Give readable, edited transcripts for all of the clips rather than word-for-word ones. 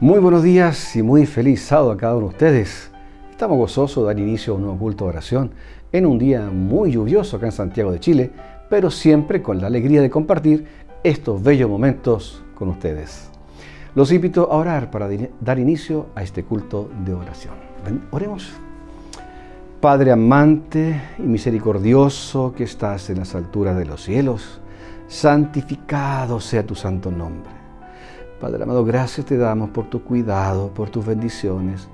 Muy buenos días y muy feliz sábado a cada uno de ustedes. Estamos gozosos de dar inicio a un nuevo culto de oración en un día muy lluvioso acá en Santiago de Chile, pero siempre con la alegría de compartir estos bellos momentos con ustedes. Los invito a orar para dar inicio a este culto de oración. Oremos. Padre amante y misericordioso que estás en las alturas de los cielos, santificado sea tu santo nombre. Padre amado, gracias te damos por tu cuidado, por tus bendiciones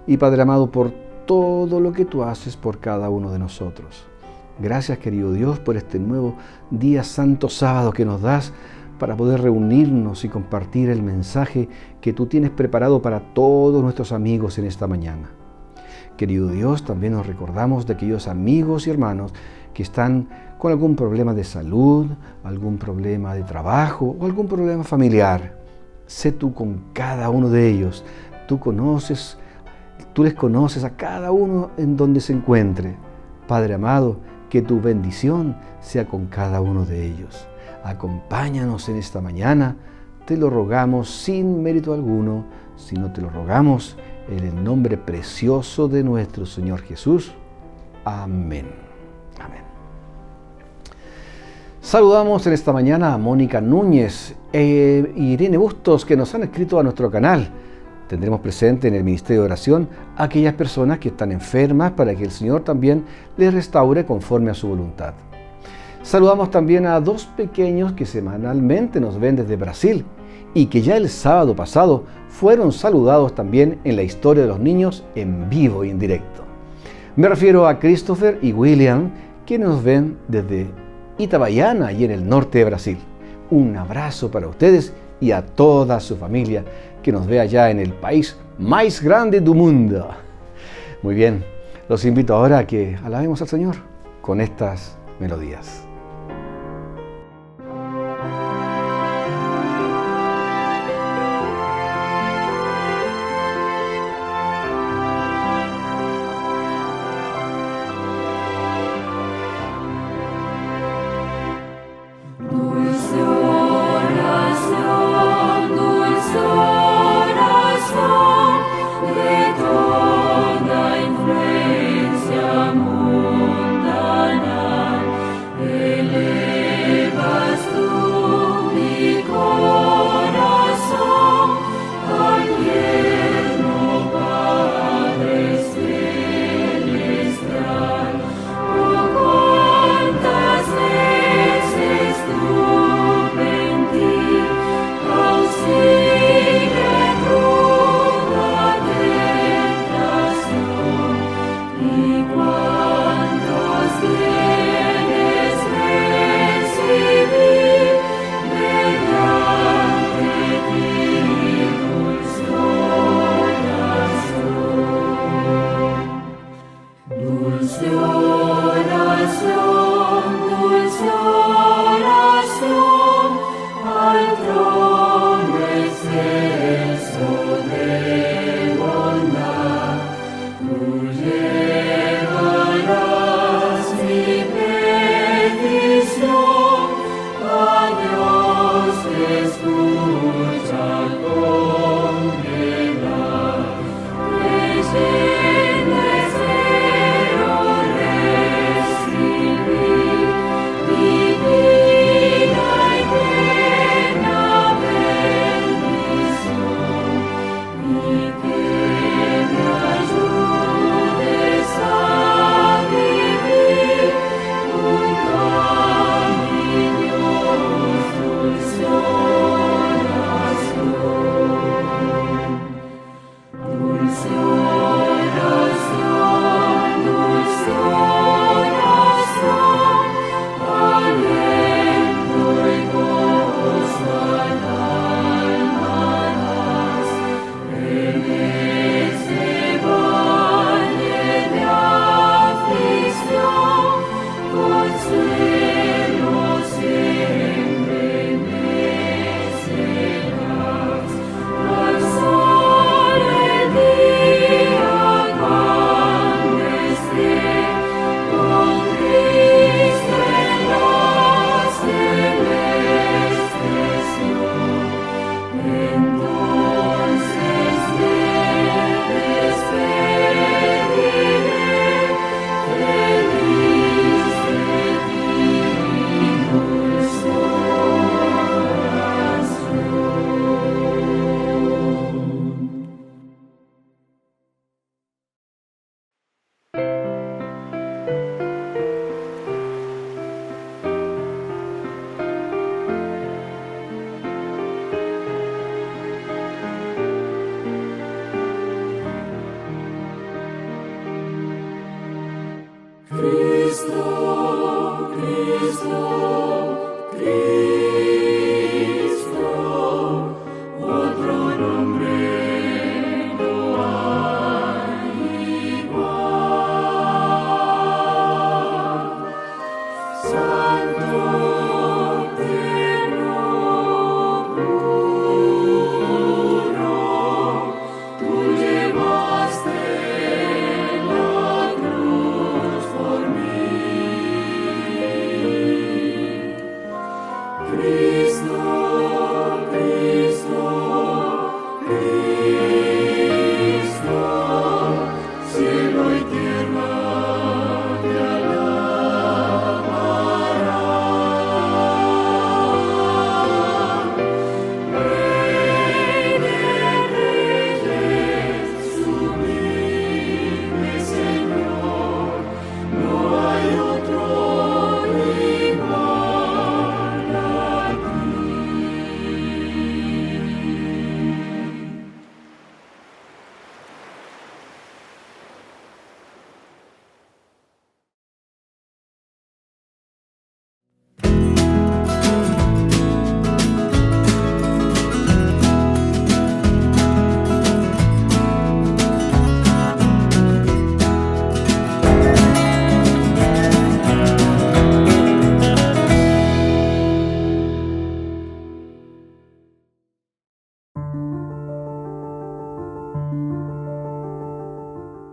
y Padre amado por todo lo que tú haces por cada uno de nosotros. Gracias, querido Dios, por este nuevo día santo sábado que nos das para poder reunirnos y compartir el mensaje que tú tienes preparado para todos nuestros amigos en esta mañana. Querido Dios, también nos recordamos de aquellos amigos y hermanos que están con algún problema de salud, algún problema de trabajo o algún problema familiar. Sé tú con cada uno de ellos. Tú les conoces a cada uno en donde se encuentre. Padre amado, que tu bendición sea con cada uno de ellos. Acompáñanos en esta mañana. Te lo rogamos sin mérito alguno, sino te lo rogamos en el nombre precioso de nuestro Señor Jesús. Amén. Amén. Saludamos en esta mañana a Mónica Núñez e Irene Bustos, que nos han escrito a nuestro canal. Tendremos presente en el Ministerio de Oración a aquellas personas que están enfermas para que el Señor también les restaure conforme a su voluntad. Saludamos también a dos pequeños que semanalmente nos ven desde Brasil y que ya el sábado pasado fueron saludados también en la historia de los niños en vivo y en directo. Me refiero a Christopher y William, que nos ven desde Itabaiana y en el norte de Brasil. Un abrazo para ustedes y a toda su familia que nos ve allá en el país más grande del mundo. Muy bien, los invito ahora a que alabemos al Señor con estas melodías. Mundana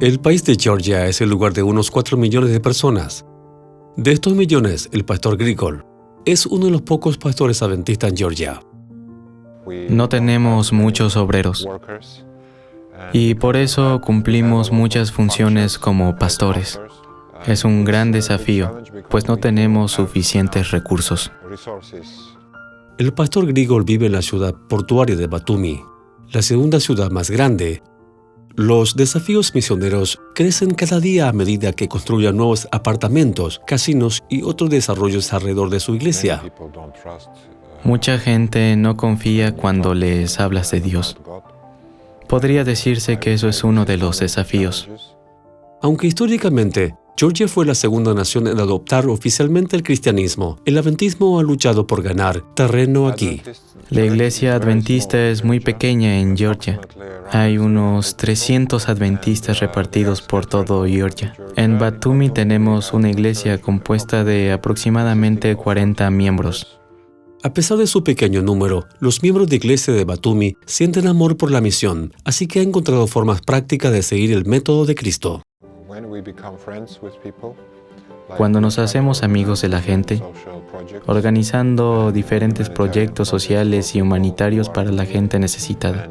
El país de Georgia es el lugar de unos 4 millones de personas. De estos millones, el pastor Grigol es uno de los pocos pastores adventistas en Georgia. No tenemos muchos obreros y por eso cumplimos muchas funciones como pastores. Es un gran desafío, pues no tenemos suficientes recursos. El pastor Grigol vive en la ciudad portuaria de Batumi, la segunda ciudad más grande. Los desafíos misioneros crecen cada día a medida que construyan nuevos apartamentos, casinos y otros desarrollos alrededor de su iglesia. Mucha gente no confía cuando les hablas de Dios. Podría decirse que eso es uno de los desafíos. Aunque históricamente Georgia fue la segunda nación en adoptar oficialmente el cristianismo, el adventismo ha luchado por ganar terreno aquí. La iglesia adventista es muy pequeña en Georgia. Hay unos 300 adventistas repartidos por todo Georgia. En Batumi tenemos una iglesia compuesta de aproximadamente 40 miembros. A pesar de su pequeño número, los miembros de Iglesia de Batumi sienten amor por la misión, así que han encontrado formas prácticas de seguir el método de Cristo. Cuando nos hacemos amigos de la gente, organizando diferentes proyectos sociales y humanitarios para la gente necesitada,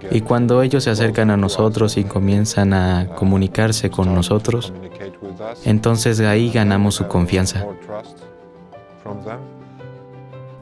y cuando ellos se acercan a nosotros y comienzan a comunicarse con nosotros, entonces ahí ganamos su confianza.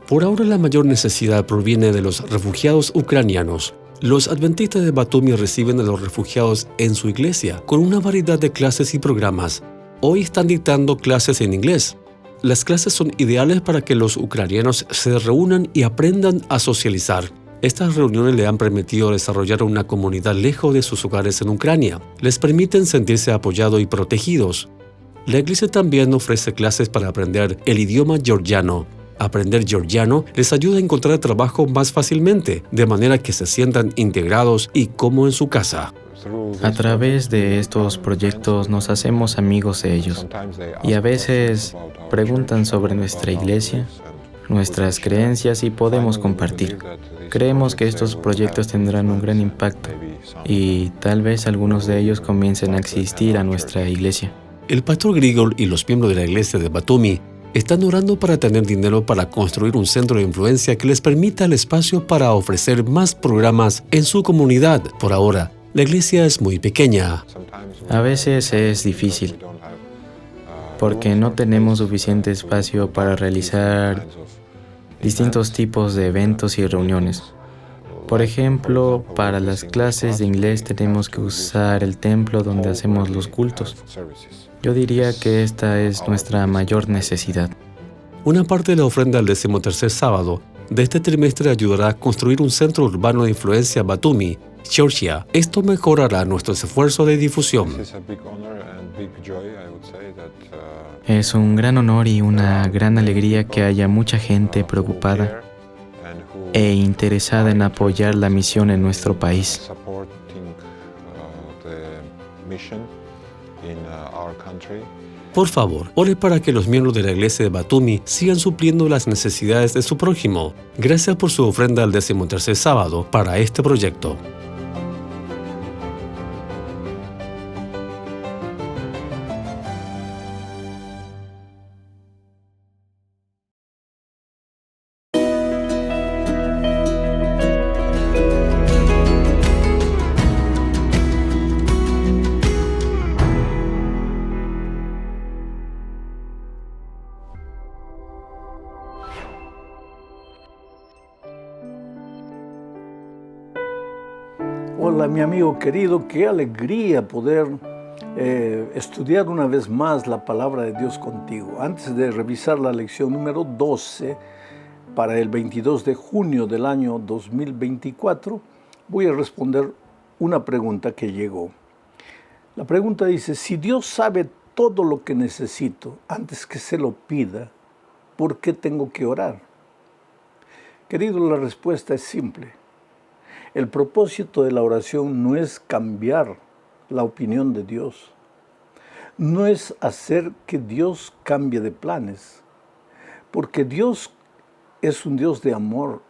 Por ahora la mayor necesidad proviene de los refugiados ucranianos. Los adventistas de Batumi reciben a los refugiados en su iglesia con una variedad de clases y programas. Hoy están dictando clases en inglés. Las clases son ideales para que los ucranianos se reúnan y aprendan a socializar. Estas reuniones le han permitido desarrollar una comunidad lejos de sus hogares en Ucrania. Les permiten sentirse apoyados y protegidos. La iglesia también ofrece clases para aprender el idioma georgiano. Aprender georgiano les ayuda a encontrar trabajo más fácilmente, de manera que se sientan integrados y como en su casa. A través de estos proyectos nos hacemos amigos de ellos y a veces preguntan sobre nuestra iglesia, nuestras creencias y podemos compartir. Creemos que estos proyectos tendrán un gran impacto y tal vez algunos de ellos comiencen a asistir a nuestra iglesia. El pastor Grigol y los miembros de la iglesia de Batumi están orando para tener dinero para construir un centro de influencia que les permita el espacio para ofrecer más programas en su comunidad. Por ahora, la iglesia es muy pequeña. A veces es difícil porque no tenemos suficiente espacio para realizar distintos tipos de eventos y reuniones. Por ejemplo, para las clases de inglés tenemos que usar el templo donde hacemos los cultos. Yo diría que esta es nuestra mayor necesidad. Una parte de la ofrenda del 13º sábado de este trimestre ayudará a construir un centro urbano de influencia Batumi, Georgia. Esto mejorará nuestros esfuerzos de difusión. Es un gran honor y una gran alegría que haya mucha gente preocupada e interesada en apoyar la misión en nuestro país. Por favor, ore para que los miembros de la iglesia de Batumi sigan supliendo las necesidades de su prójimo. Gracias por su ofrenda al 13º sábado para este proyecto. Hola, mi amigo querido, qué alegría poder estudiar una vez más la palabra de Dios contigo. Antes de revisar la lección número 12 para el 22 de junio del año 2024, voy a responder una pregunta que llegó. La pregunta dice: si Dios sabe todo lo que necesito antes que se lo pida, ¿por qué tengo que orar? Querido, la respuesta es simple. El propósito de la oración no es cambiar la opinión de Dios. No es hacer que Dios cambie de planes. Porque Dios es un Dios de amor.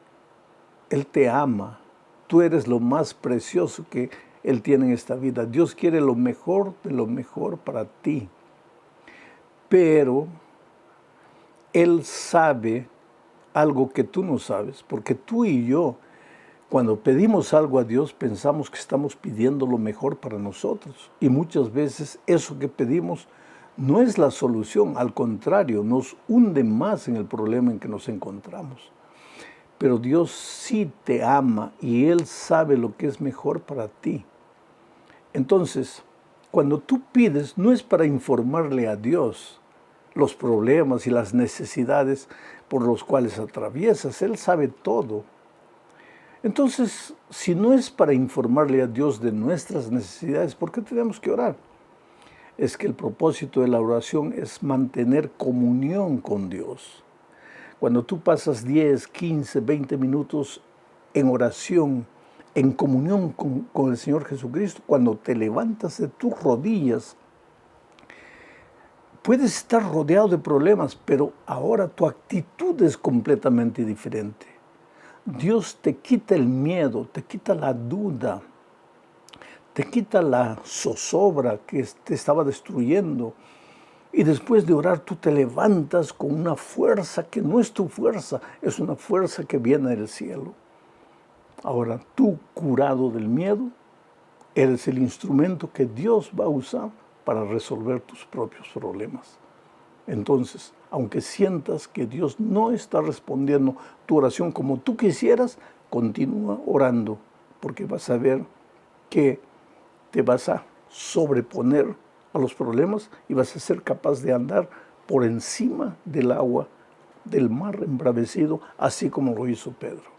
Él te ama. Tú eres lo más precioso que Él tiene en esta vida. Dios quiere lo mejor de lo mejor para ti. Pero Él sabe algo que tú no sabes. Porque tú y yo, cuando pedimos algo a Dios, pensamos que estamos pidiendo lo mejor para nosotros. Y muchas veces eso que pedimos no es la solución. Al contrario, nos hunde más en el problema en que nos encontramos. Pero Dios sí te ama y Él sabe lo que es mejor para ti. Entonces, cuando tú pides, no es para informarle a Dios los problemas y las necesidades por los cuales atraviesas. Él sabe todo. Entonces, si no es para informarle a Dios de nuestras necesidades, ¿por qué tenemos que orar? Es que el propósito de la oración es mantener comunión con Dios. Cuando tú pasas 10, 15, 20 minutos en oración, en comunión con el Señor Jesucristo, cuando te levantas de tus rodillas, Puedes estar rodeado de problemas, pero ahora tu actitud es completamente diferente. Dios te quita el miedo, te quita la duda, te quita la zozobra que te estaba destruyendo. Y después de orar, tú te levantas con una fuerza que no es tu fuerza, es una fuerza que viene del cielo. Ahora, tú, curado del miedo, eres el instrumento que Dios va a usar para resolver tus propios problemas. Entonces, aunque sientas que Dios no está respondiendo tu oración como tú quisieras, continúa orando, porque vas a ver que te vas a sobreponer a los problemas y vas a ser capaz de andar por encima del agua, del mar embravecido, así como lo hizo Pedro.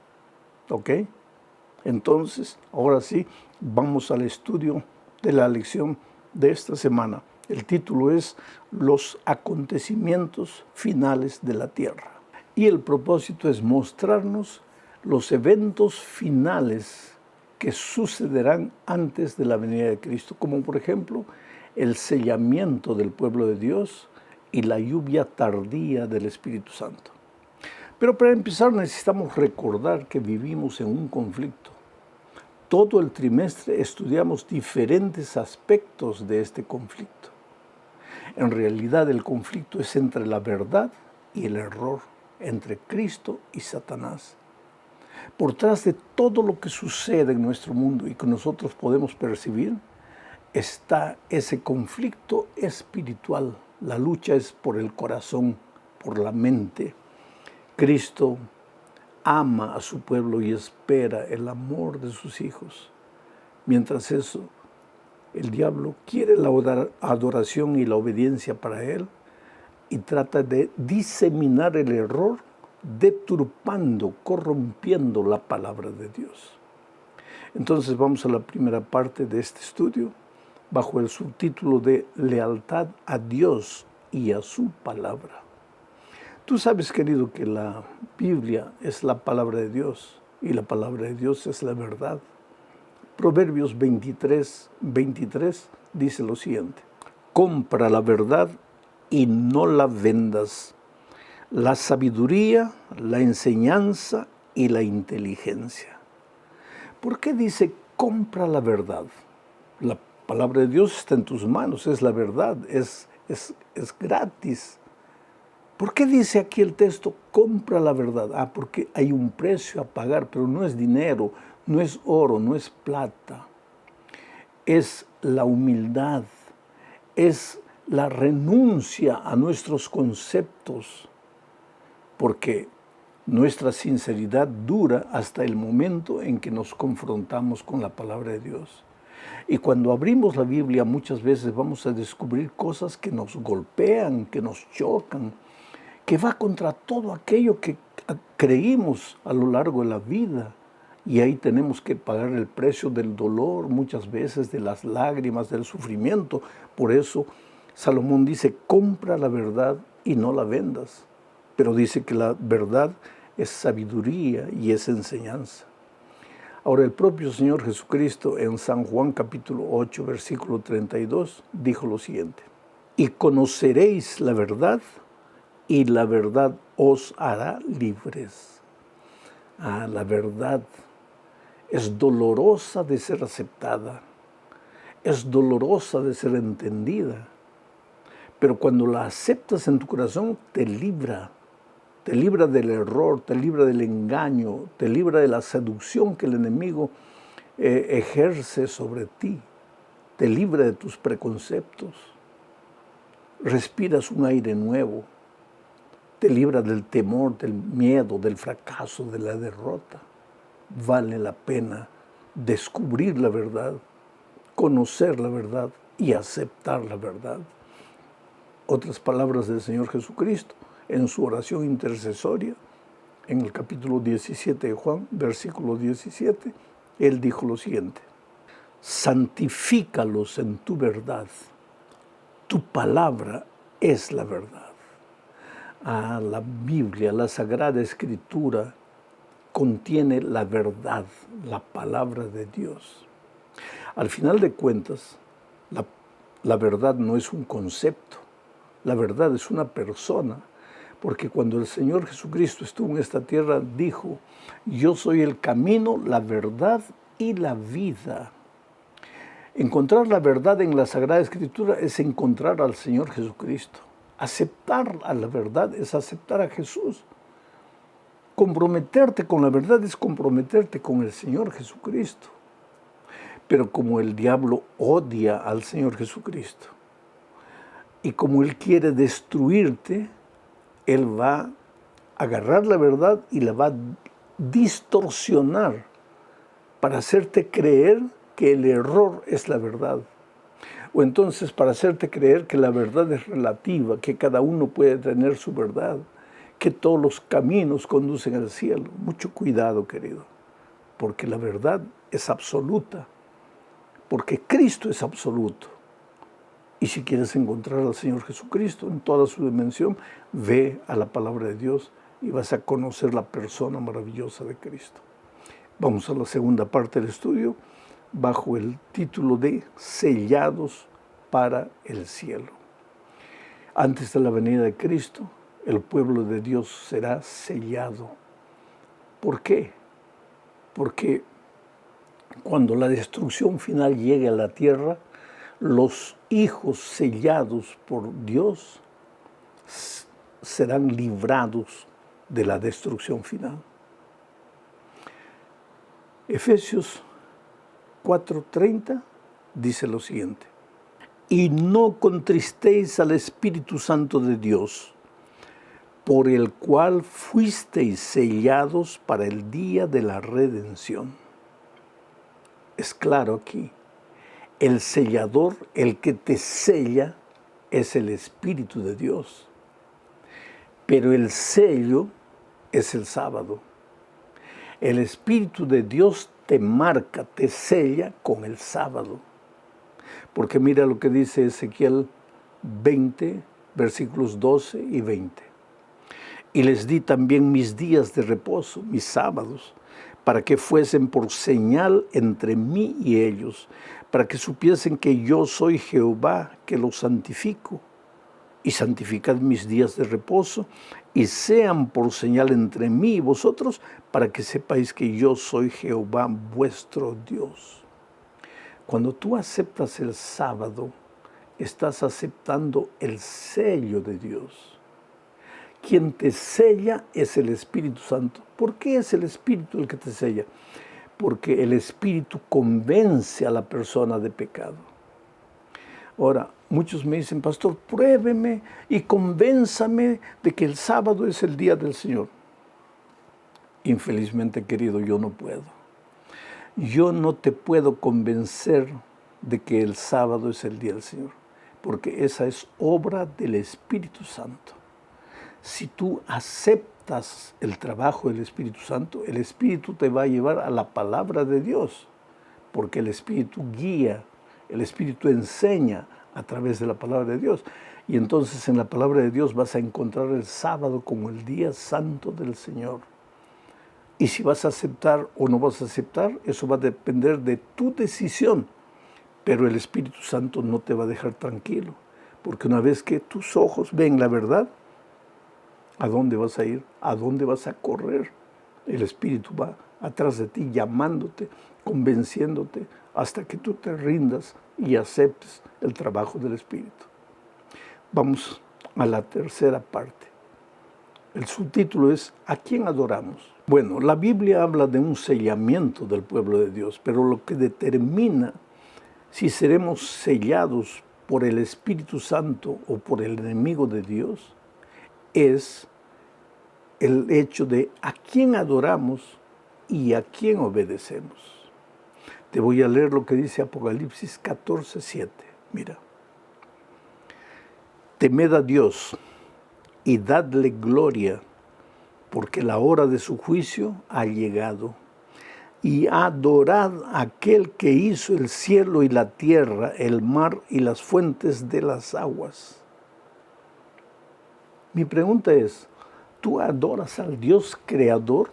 ¿Ok? Entonces, ahora sí, vamos al estudio de la lección de esta semana. El título es Los acontecimientos finales de la tierra. Y el propósito es mostrarnos los eventos finales que sucederán antes de la venida de Cristo, como por ejemplo el sellamiento del pueblo de Dios y la lluvia tardía del Espíritu Santo. Pero para empezar necesitamos recordar que vivimos en un conflicto. Todo el trimestre estudiamos diferentes aspectos de este conflicto. En realidad el conflicto es entre la verdad y el error, entre Cristo y Satanás. Por detrás de todo lo que sucede en nuestro mundo y que nosotros podemos percibir, está ese conflicto espiritual. La lucha es por el corazón, por la mente. Cristo ama a su pueblo y espera el amor de sus hijos. Mientras eso, el diablo quiere la adoración y la obediencia para él y trata de diseminar el error, deturpando, corrompiendo la palabra de Dios. Entonces vamos a la primera parte de este estudio, bajo el subtítulo de Lealtad a Dios y a su palabra. Tú sabes, querido, que la Biblia es la palabra de Dios y la palabra de Dios es la verdad. Proverbios 23 dice lo siguiente: compra la verdad y no la vendas, la sabiduría, la enseñanza y la inteligencia. ¿Por qué dice compra la verdad? La palabra de Dios está en tus manos, es la verdad, es gratis. ¿Por qué dice aquí el texto compra la verdad? Porque hay un precio a pagar, pero no es dinero, no es oro, no es plata. Es la humildad, es la renuncia a nuestros conceptos, porque nuestra sinceridad dura hasta el momento en que nos confrontamos con la palabra de Dios. Y cuando abrimos la Biblia muchas veces vamos a descubrir cosas que nos golpean, que nos chocan, que va contra todo aquello que creímos a lo largo de la vida. Y ahí tenemos que pagar el precio del dolor, muchas veces de las lágrimas, del sufrimiento. Por eso Salomón dice, compra la verdad y no la vendas. Pero dice que la verdad es sabiduría y es enseñanza. Ahora el propio Señor Jesucristo en San Juan capítulo 8, versículo 32, dijo lo siguiente: y conoceréis la verdad, y la verdad os hará libres. La verdad es dolorosa de ser aceptada, es dolorosa de ser entendida, pero cuando la aceptas en tu corazón te libra del error, te libra del engaño, te libra de la seducción que el enemigo ejerce sobre ti, te libra de tus preconceptos, respiras un aire nuevo, te libra del temor, del miedo, del fracaso, de la derrota. Vale la pena descubrir la verdad, conocer la verdad y aceptar la verdad. Otras palabras del Señor Jesucristo en su oración intercesoria, en el capítulo 17 de Juan, versículo 17, Él dijo lo siguiente: santifícalos en tu verdad, tu palabra es la verdad. La Biblia, la Sagrada Escritura, contiene la verdad, la palabra de Dios. Al final de cuentas, la verdad no es un concepto, La verdad es una persona, porque cuando el Señor Jesucristo estuvo en esta tierra, dijo, yo soy el camino, la verdad y la vida. Encontrar la verdad en la Sagrada Escritura es encontrar al Señor Jesucristo. Aceptar a la verdad es aceptar a Jesús. Comprometerte con la verdad es comprometerte con el Señor Jesucristo. Pero como el diablo odia al Señor Jesucristo y como Él quiere destruirte, Él va a agarrar la verdad y la va a distorsionar para hacerte creer que el error es la verdad. O entonces para hacerte creer que la verdad es relativa, que cada uno puede tener su verdad, que todos los caminos conducen al cielo. Mucho cuidado, querido, porque la verdad es absoluta, porque Cristo es absoluto. Y si quieres encontrar al Señor Jesucristo en toda su dimensión, ve a la palabra de Dios y vas a conocer la persona maravillosa de Cristo. Vamos a la segunda parte del estudio, bajo el título de Sellados para el cielo. Antes de la venida de Cristo, el pueblo de Dios será sellado. ¿Por qué? Porque cuando la destrucción final llegue a la tierra, los hijos sellados por Dios serán librados de la destrucción final. Efesios 4:30 dice lo siguiente: y no contristéis al Espíritu Santo de Dios, por el cual fuisteis sellados para el día de la redención. Es claro aquí, el sellador, el que te sella, es el Espíritu de Dios. Pero el sello es el sábado. El Espíritu de Dios te marca, te sella con el sábado. Porque mira lo que dice Ezequiel 20, versículos 12 y 20. Y les di también mis días de reposo, mis sábados, para que fuesen por señal entre mí y ellos, para que supiesen que yo soy Jehová, que los santifico. Y santificad mis días de reposo, y sean por señal entre mí y vosotros, para que sepáis que yo soy Jehová vuestro Dios. Cuando tú aceptas el sábado, estás aceptando el sello de Dios. Quien te sella es el Espíritu Santo. ¿Por qué es el Espíritu el que te sella? Porque el Espíritu convence a la persona de pecado. Ahora, muchos me dicen, pastor, pruébeme y convénzame de que el sábado es el día del Señor. Infelizmente, querido, yo no puedo. Yo no te puedo convencer de que el sábado es el día del Señor, porque esa es obra del Espíritu Santo. Si tú aceptas el trabajo del Espíritu Santo, el Espíritu te va a llevar a la palabra de Dios, porque el Espíritu guía, el Espíritu enseña a través de la palabra de Dios. Y entonces en la palabra de Dios vas a encontrar el sábado como el día santo del Señor. Y si vas a aceptar o no vas a aceptar, eso va a depender de tu decisión. Pero el Espíritu Santo no te va a dejar tranquilo, porque una vez que tus ojos ven la verdad, ¿a dónde vas a ir? ¿A dónde vas a correr? El Espíritu va atrás de ti, llamándote, convenciéndote, hasta que tú te rindas y aceptes el trabajo del Espíritu. Vamos a la tercera parte. El subtítulo es ¿a quién adoramos? Bueno, la Biblia habla de un sellamiento del pueblo de Dios, pero lo que determina si seremos sellados por el Espíritu Santo o por el enemigo de Dios es el hecho de a quién adoramos y a quién obedecemos. Te voy a leer lo que dice Apocalipsis 14:7. Mira. Temed a Dios y dadle gloria, porque la hora de su juicio ha llegado. Y adorad a aquel que hizo el cielo y la tierra, el mar y las fuentes de las aguas. Mi pregunta es, ¿tú adoras al Dios creador?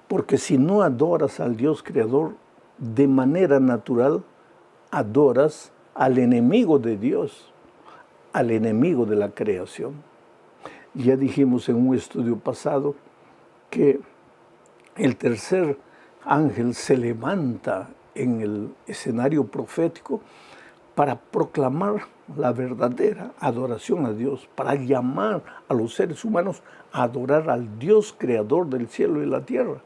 Porque si no adoras al Dios creador, de manera natural adoras al enemigo de Dios, al enemigo de la creación. Ya dijimos en un estudio pasado que el tercer ángel se levanta en el escenario profético para proclamar la verdadera adoración a Dios, para llamar a los seres humanos a adorar al Dios creador del cielo y la tierra.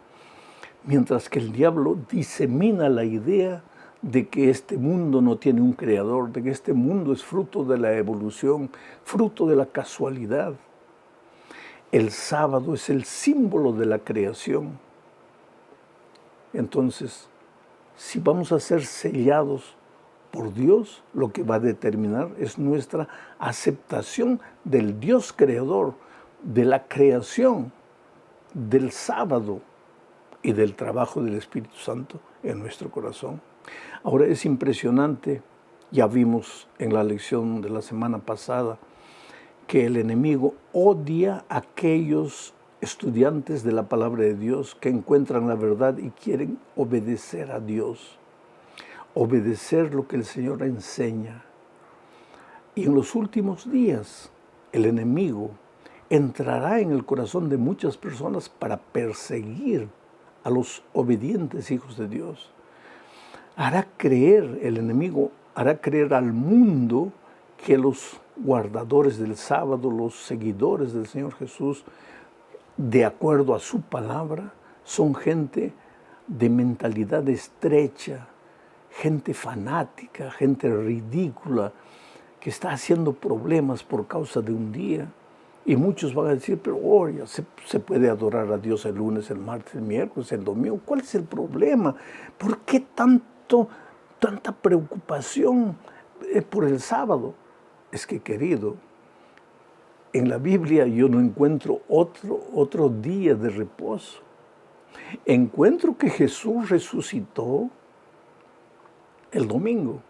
Mientras que el diablo disemina la idea de que este mundo no tiene un creador, de que este mundo es fruto de la evolución, fruto de la casualidad. El sábado es el símbolo de la creación. Entonces, si vamos a ser sellados por Dios, lo que va a determinar es nuestra aceptación del Dios creador, de la creación, del sábado y del trabajo del Espíritu Santo en nuestro corazón. Ahora es impresionante, ya vimos en la lección de la semana pasada, que el enemigo odia a aquellos estudiantes de la palabra de Dios que encuentran la verdad y quieren obedecer a Dios, obedecer lo que el Señor enseña. Y en los últimos días, el enemigo entrará en el corazón de muchas personas para perseguir a los obedientes hijos de Dios. El enemigo hará creer al mundo que los guardadores del sábado, los seguidores del Señor Jesús, de acuerdo a su palabra, son gente de mentalidad estrecha, gente fanática, gente ridícula, que está haciendo problemas por causa de un día. Y muchos van a decir, pero ya se puede adorar a Dios el lunes, el martes, el miércoles, el domingo. ¿Cuál es el problema? ¿Por qué tanta preocupación por el sábado? Es que, querido, en la Biblia yo no encuentro otro día de reposo. Encuentro que Jesús resucitó el domingo.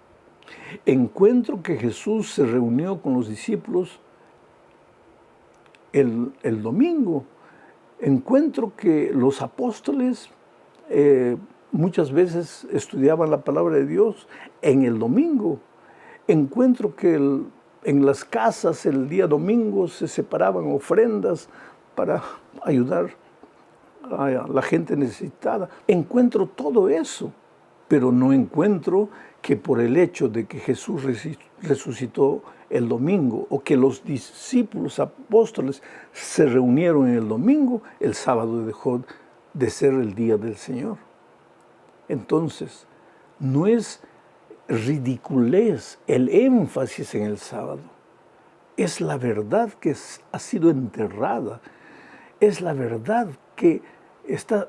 Encuentro que Jesús se reunió con los discípulos el domingo. Encuentro que los apóstoles muchas veces estudiaban la palabra de Dios en el domingo. Encuentro que en las casas el día domingo se separaban ofrendas para ayudar a la gente necesitada. Encuentro todo eso, pero no encuentro que por el hecho de que Jesús resucitó el domingo o que los discípulos apóstoles se reunieron en el domingo, el sábado dejó de ser el día del Señor. Entonces, no es ridiculez el énfasis en el sábado. Es la verdad que ha sido enterrada. Es la verdad que está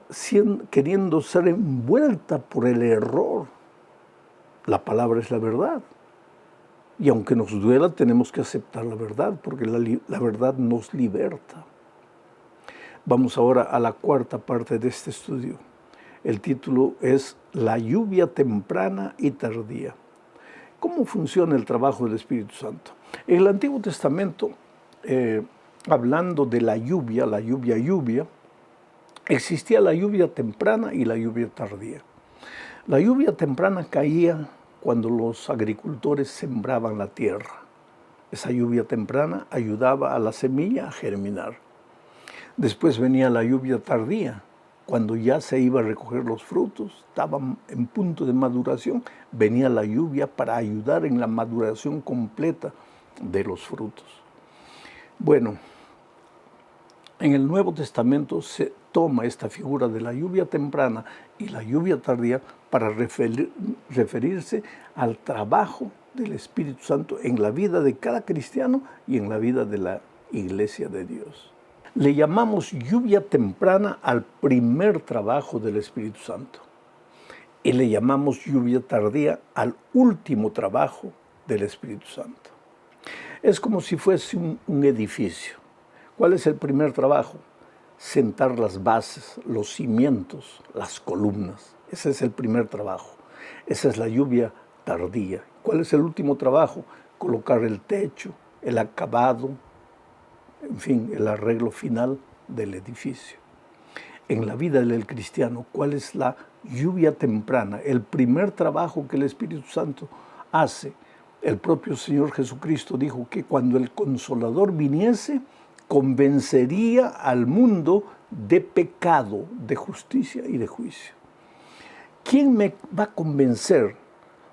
queriendo ser envuelta por el error. La palabra es la verdad. Y aunque nos duela, tenemos que aceptar la verdad, porque la verdad nos liberta. Vamos ahora a la cuarta parte de este estudio. El título es La lluvia temprana y tardía. ¿Cómo funciona el trabajo del Espíritu Santo? En el Antiguo Testamento, hablando de la lluvia, existía la lluvia temprana y la lluvia tardía. La lluvia temprana caía cuando los agricultores sembraban la tierra. Esa lluvia temprana ayudaba a la semilla a germinar. Después venía la lluvia tardía, cuando ya se iba a recoger los frutos, estaban en punto de maduración, venía la lluvia para ayudar en la maduración completa de los frutos. Bueno, en el Nuevo Testamento se toma esta figura de la lluvia temprana y la lluvia tardía para referirse al trabajo del Espíritu Santo en la vida de cada cristiano y en la vida de la Iglesia de Dios. Le llamamos lluvia temprana al primer trabajo del Espíritu Santo y le llamamos lluvia tardía al último trabajo del Espíritu Santo. Es como si fuese un edificio. ¿Cuál es el primer trabajo? Sentar las bases, los cimientos, las columnas. Ese es el primer trabajo. Esa es la lluvia tardía. ¿Cuál es el último trabajo? Colocar el techo, el acabado, en fin, el arreglo final del edificio. En la vida del cristiano, ¿cuál es la lluvia temprana? El primer trabajo que el Espíritu Santo hace El propio Señor Jesucristo dijo que cuando el Consolador viniese, convencería al mundo de pecado, de justicia y de juicio. ¿Quién me va a convencer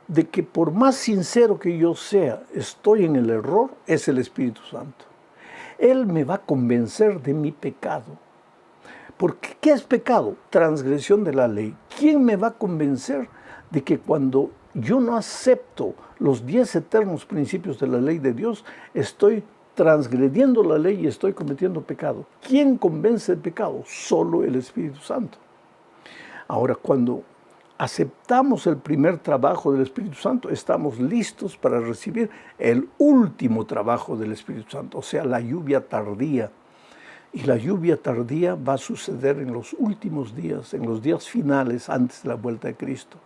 de que por más sincero que yo sea, estoy en el error? Es el Espíritu Santo. Él me va a convencer de mi pecado. Porque ¿qué es pecado? Transgresión de la ley. ¿Quién me va a convencer de que cuando yo no acepto los 10 eternos principios de la ley de Dios, estoy transgrediendo la ley y estoy cometiendo pecado? ¿Quién convence de pecado? Solo el Espíritu Santo. Ahora, cuando aceptamos el primer trabajo del Espíritu Santo, estamos listos para recibir el último trabajo del Espíritu Santo, o sea, la lluvia tardía. Y la lluvia tardía va a suceder en los últimos días, en los días finales antes de la vuelta de Cristo,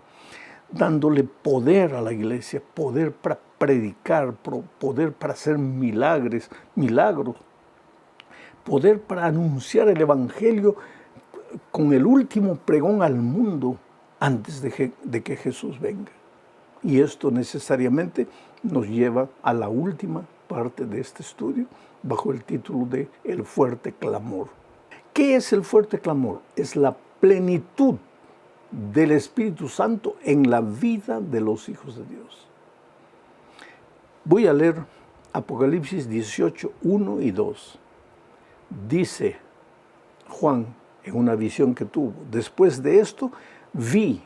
dándole poder a la iglesia, poder para predicar, poder para hacer milagros, poder para anunciar el Evangelio con el último pregón al mundo antes de que Jesús venga. Y esto necesariamente nos lleva a la última parte de este estudio, bajo el título de El fuerte clamor. ¿Qué es el fuerte clamor? Es la plenitud del Espíritu Santo en la vida de los hijos de Dios. Voy a leer Apocalipsis 18, 1 y 2. Dice Juan en una visión que tuvo: después de esto vi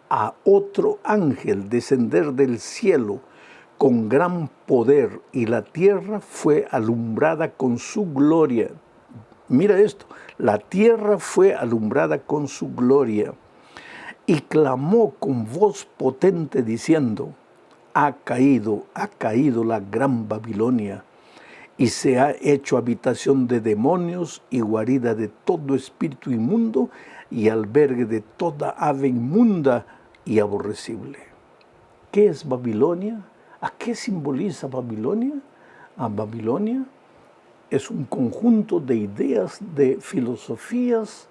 a otro ángel descender del cielo con gran poder, y la tierra fue alumbrada con su gloria. Mira esto, la tierra fue alumbrada con su gloria, y clamó con voz potente diciendo: ha caído la gran Babilonia, y se ha hecho habitación de demonios y guarida de todo espíritu inmundo y albergue de toda ave inmunda y aborrecible. ¿Qué es Babilonia? ¿A qué simboliza Babilonia? A Babilonia es un conjunto de ideas, de filosofías,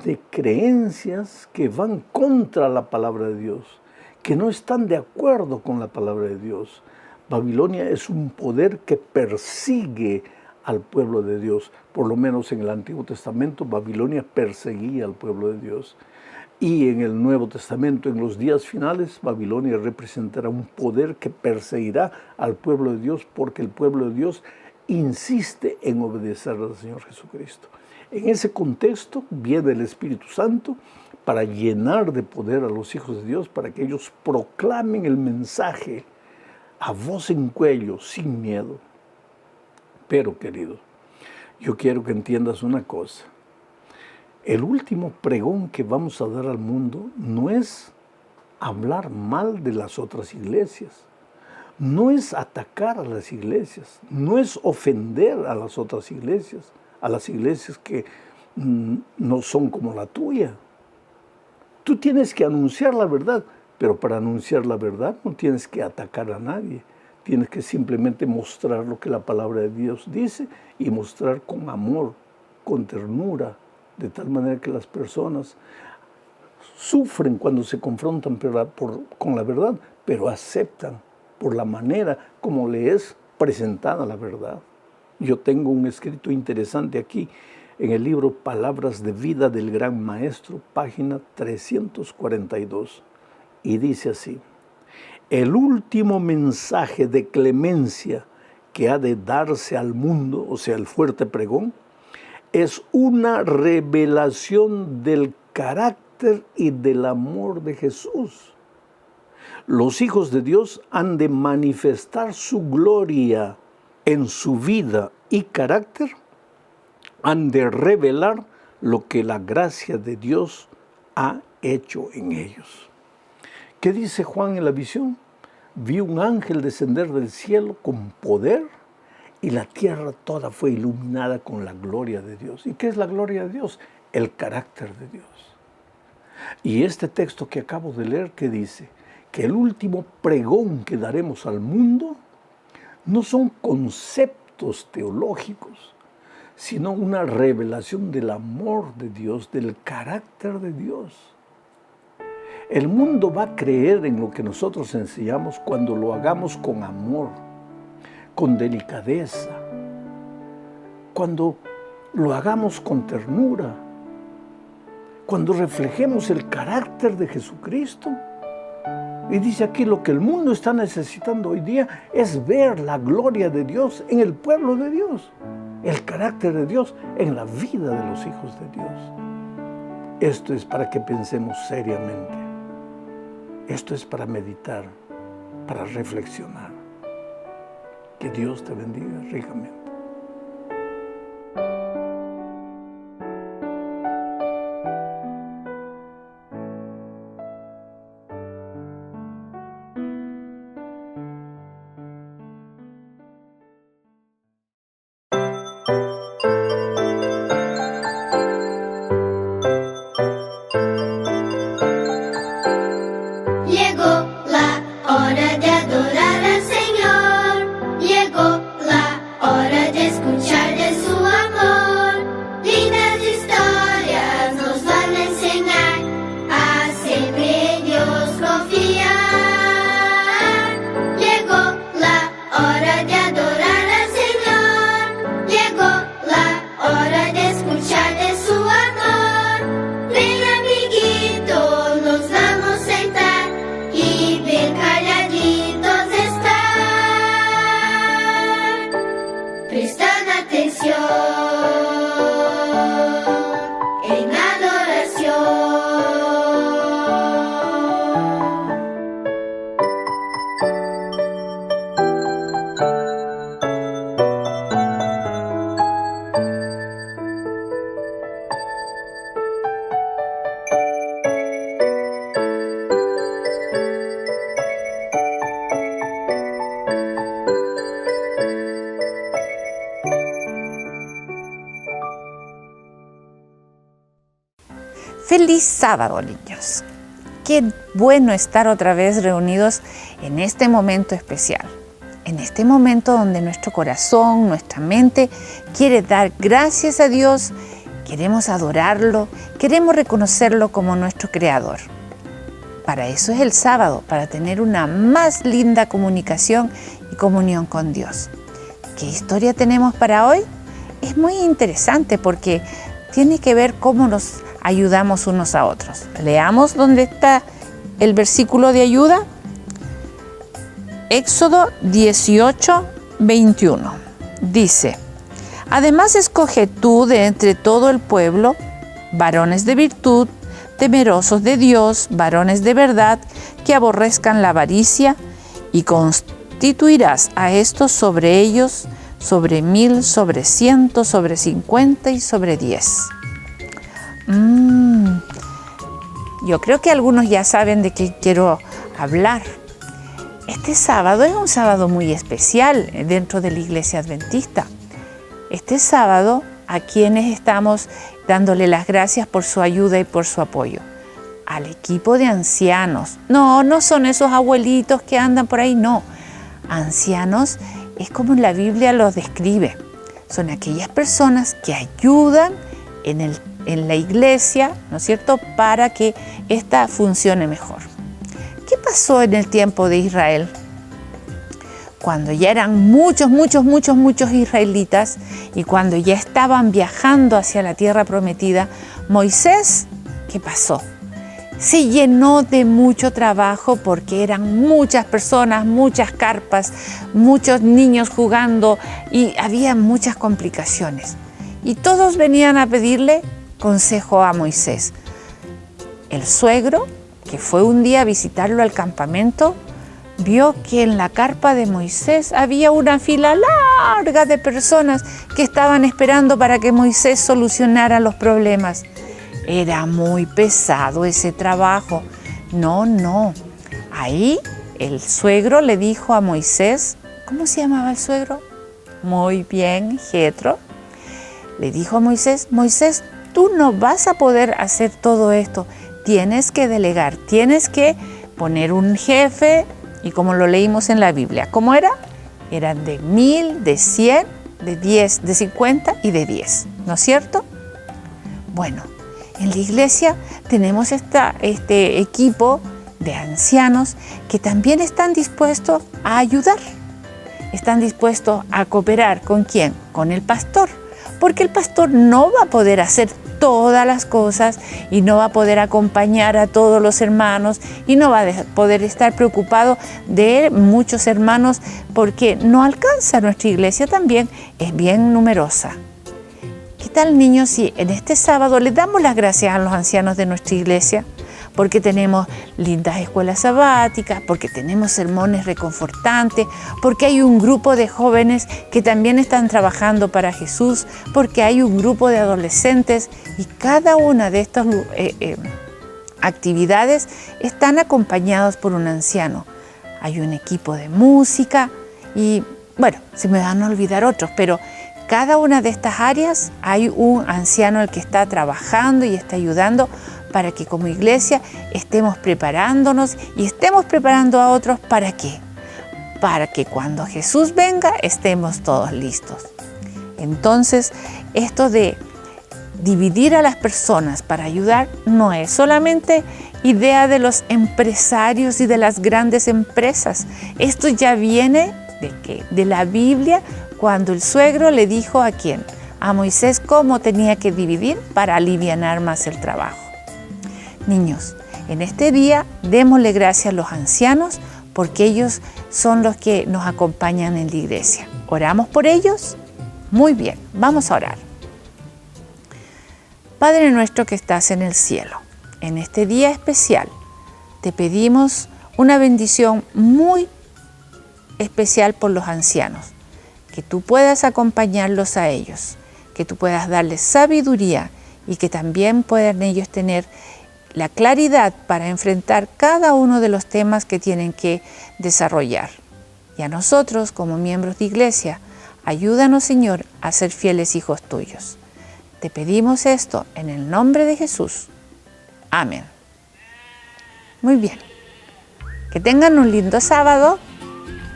de creencias que van contra la palabra de Dios, que no están de acuerdo con la palabra de Dios. Babilonia es un poder que persigue al pueblo de Dios. Por lo menos en el Antiguo Testamento, Babilonia perseguía al pueblo de Dios. Y en el Nuevo Testamento, en los días finales, Babilonia representará un poder que perseguirá al pueblo de Dios, porque el pueblo de Dios insiste en obedecer al Señor Jesucristo. En ese contexto viene el Espíritu Santo para llenar de poder a los hijos de Dios, para que ellos proclamen el mensaje a voz en cuello, sin miedo. Pero, querido, yo quiero que entiendas una cosa. El último pregón que vamos a dar al mundo no es hablar mal de las otras iglesias, no es atacar a las iglesias, no es ofender a las otras iglesias, a las iglesias que no son como la tuya. Tú tienes que anunciar la verdad, pero para anunciar la verdad no tienes que atacar a nadie. Tienes que simplemente mostrar lo que la palabra de Dios dice y mostrar con amor, con ternura, de tal manera que las personas sufren cuando se confrontan con la verdad, pero aceptan por la manera como le es presentada la verdad. Yo tengo un escrito interesante aquí en el libro Palabras de Vida del Gran Maestro, página 342, y dice así: el último mensaje de clemencia que ha de darse al mundo, o sea, el fuerte pregón, es una revelación del carácter y del amor de Jesús. Los hijos de Dios han de manifestar su gloria en su vida y carácter, han de revelar lo que la gracia de Dios ha hecho en ellos. ¿Qué dice Juan en la visión? Vi un ángel descender del cielo con poder, y la tierra toda fue iluminada con la gloria de Dios. ¿Y qué es la gloria de Dios? El carácter de Dios. Y este texto que acabo de leer, que dice que el último pregón que daremos al mundo no son conceptos teológicos, sino una revelación del amor de Dios, del carácter de Dios. El mundo va a creer en lo que nosotros enseñamos cuando lo hagamos con amor, con delicadeza, cuando lo hagamos con ternura, cuando reflejemos el carácter de Jesucristo. Y dice aquí, lo que el mundo está necesitando hoy día es ver la gloria de Dios en el pueblo de Dios, el carácter de Dios en la vida de los hijos de Dios. Esto es para que pensemos seriamente. Esto es para meditar, para reflexionar. Que Dios te bendiga ricamente. Feliz sábado, niños. Qué bueno estar otra vez reunidos en este momento especial. En este momento donde nuestro corazón, nuestra mente quiere dar gracias a Dios, queremos adorarlo, queremos reconocerlo como nuestro Creador. Para eso es el sábado, para tener una más linda comunicación y comunión con Dios. ¿Qué historia tenemos para hoy? Es muy interesante porque tiene que ver cómo nos ayudamos unos a otros. Leamos dónde está el versículo de ayuda. Éxodo 18, 21. Dice: además escoge tú de entre todo el pueblo varones de virtud, temerosos de Dios, varones de verdad, que aborrezcan la avaricia, y constituirás a estos sobre ellos, sobre 1000, sobre 100, sobre 50 y sobre 10. Yo creo que algunos ya saben de qué quiero hablar. Este sábado es un sábado muy especial dentro de la Iglesia Adventista. Este sábado, a quienes estamos dándole las gracias por su ayuda y por su apoyo. Al equipo de ancianos. No son esos abuelitos que andan por ahí, no. Ancianos es como la Biblia los describe. Son aquellas personas que ayudan en la iglesia, ¿no es cierto?, para que ésta funcione mejor. ¿Qué pasó en el tiempo de Israel? Cuando ya eran muchos israelitas y cuando ya estaban viajando hacia la tierra prometida, Moisés, ¿qué pasó? Se llenó de mucho trabajo porque eran muchas personas, muchas carpas, muchos niños jugando y había muchas complicaciones. Y todos venían a pedirle consejo a Moisés. El suegro, que fue un día a visitarlo al campamento, vio que en la carpa de Moisés había una fila larga de personas que estaban esperando para que Moisés solucionara los problemas. Era muy pesado ese trabajo. No. Ahí el suegro le dijo a Moisés, ¿cómo se llamaba el suegro? Muy bien, Jetro. Le dijo a Moisés, Moisés, tú no vas a poder hacer todo esto. Tienes que delegar, tienes que poner un jefe, y como lo leímos en la Biblia, ¿cómo era? Eran de 1000, de 100, de 10, de 50 y de 10, ¿no es cierto? Bueno, En la iglesia tenemos este equipo de ancianos que también están dispuestos a ayudar, están dispuestos a cooperar. ¿Con quién? Con el pastor, porque el pastor no va a poder hacer todas las cosas y no va a poder acompañar a todos los hermanos y no va a poder estar preocupado de muchos hermanos porque no alcanza. Nuestra iglesia también es bien numerosa. ¿Qué tal, niños, si en este sábado les damos las gracias a los ancianos de nuestra iglesia? Porque tenemos lindas escuelas sabáticas, porque tenemos sermones reconfortantes, porque hay un grupo de jóvenes que también están trabajando para Jesús, porque hay un grupo de adolescentes y cada una de estas actividades están acompañados por un anciano. Hay un equipo de música y, bueno, se me van a olvidar otros, pero cada una de estas áreas hay un anciano al que está trabajando y está ayudando para que como iglesia estemos preparándonos y estemos preparando a otros. ¿Para qué? Para que cuando Jesús venga estemos todos listos. Entonces, esto de dividir a las personas para ayudar no es solamente idea de los empresarios y de las grandes empresas. Esto ya viene de la Biblia, cuando el suegro le dijo ¿a quién? A Moisés cómo tenía que dividir para alivianar más el trabajo. Niños, en este día démosle gracias a los ancianos porque ellos son los que nos acompañan en la iglesia. ¿Oramos por ellos? Muy bien, vamos a orar. Padre nuestro que estás en el cielo, en este día especial te pedimos una bendición muy especial por los ancianos, que tú puedas acompañarlos a ellos, que tú puedas darles sabiduría y que también puedan ellos tener la claridad para enfrentar cada uno de los temas que tienen que desarrollar. Y a nosotros, como miembros de iglesia, ayúdanos, Señor, a ser fieles hijos tuyos. Te pedimos esto en el nombre de Jesús. Amén. Muy bien. Que tengan un lindo sábado.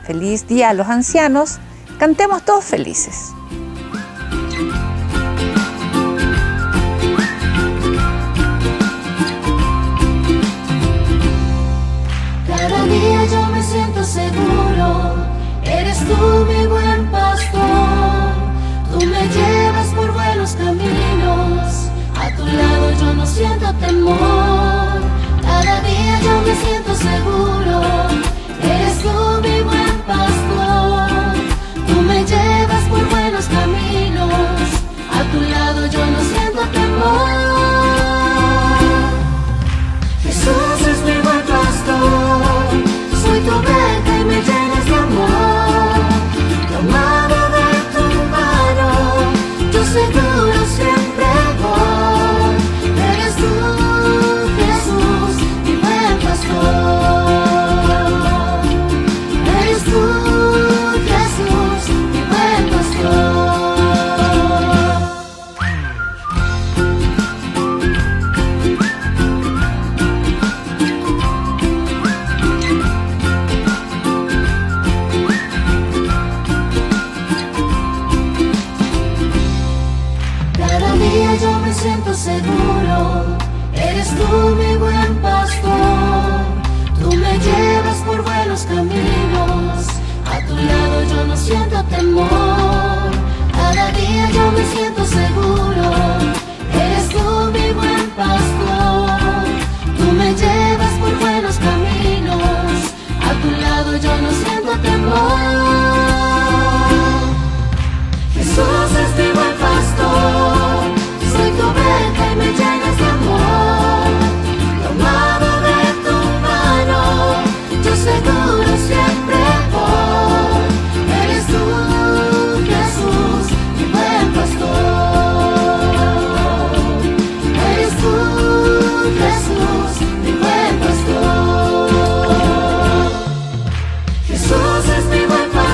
Feliz día a los ancianos. Cantemos todos felices. Cada día yo me siento seguro, eres tú mi buen pastor. Tú me llevas por buenos caminos, a tu lado yo no siento temor. Cada día yo me siento seguro, eres tú mi buen pastor. Tú me llevas por buenos caminos, a tu lado yo no siento temor. Jesús es mi buen pastor, soy tu oveja y me llenas de amor. Tomado de tu mano, yo seguro siempre voy. Eres tú, Jesús, mi buen pastor. Eres tú, Jesús, mi buen pastor. Yo me siento seguro, eres tú mi buen pastor. Tú me llevas por buenos caminos, a tu lado yo no siento temor. Cada día yo me siento seguro, eres tú mi buen pastor. Tú me llevas por buenos caminos, a tu lado yo no siento temor. Jesús es mi buen pastor, soy tu oveja y me llenas de amor. Tomado de tu mano, yo seguro siempre voy. Eres tú, Jesús, mi buen pastor. Eres tú, Jesús, mi buen pastor. Jesús es mi buen pastor.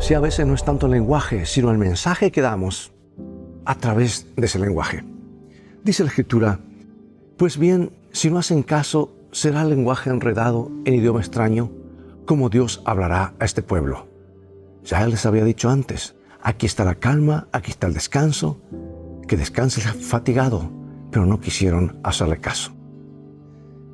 Si a veces no es tanto el lenguaje, sino el mensaje que damos a través de ese lenguaje. Dice la Escritura, pues bien, si no hacen caso, será el lenguaje enredado en idioma extraño, como Dios hablará a este pueblo. Ya les había dicho antes, aquí está la calma, aquí está el descanso, que descanse el fatigado, pero no quisieron hacerle caso.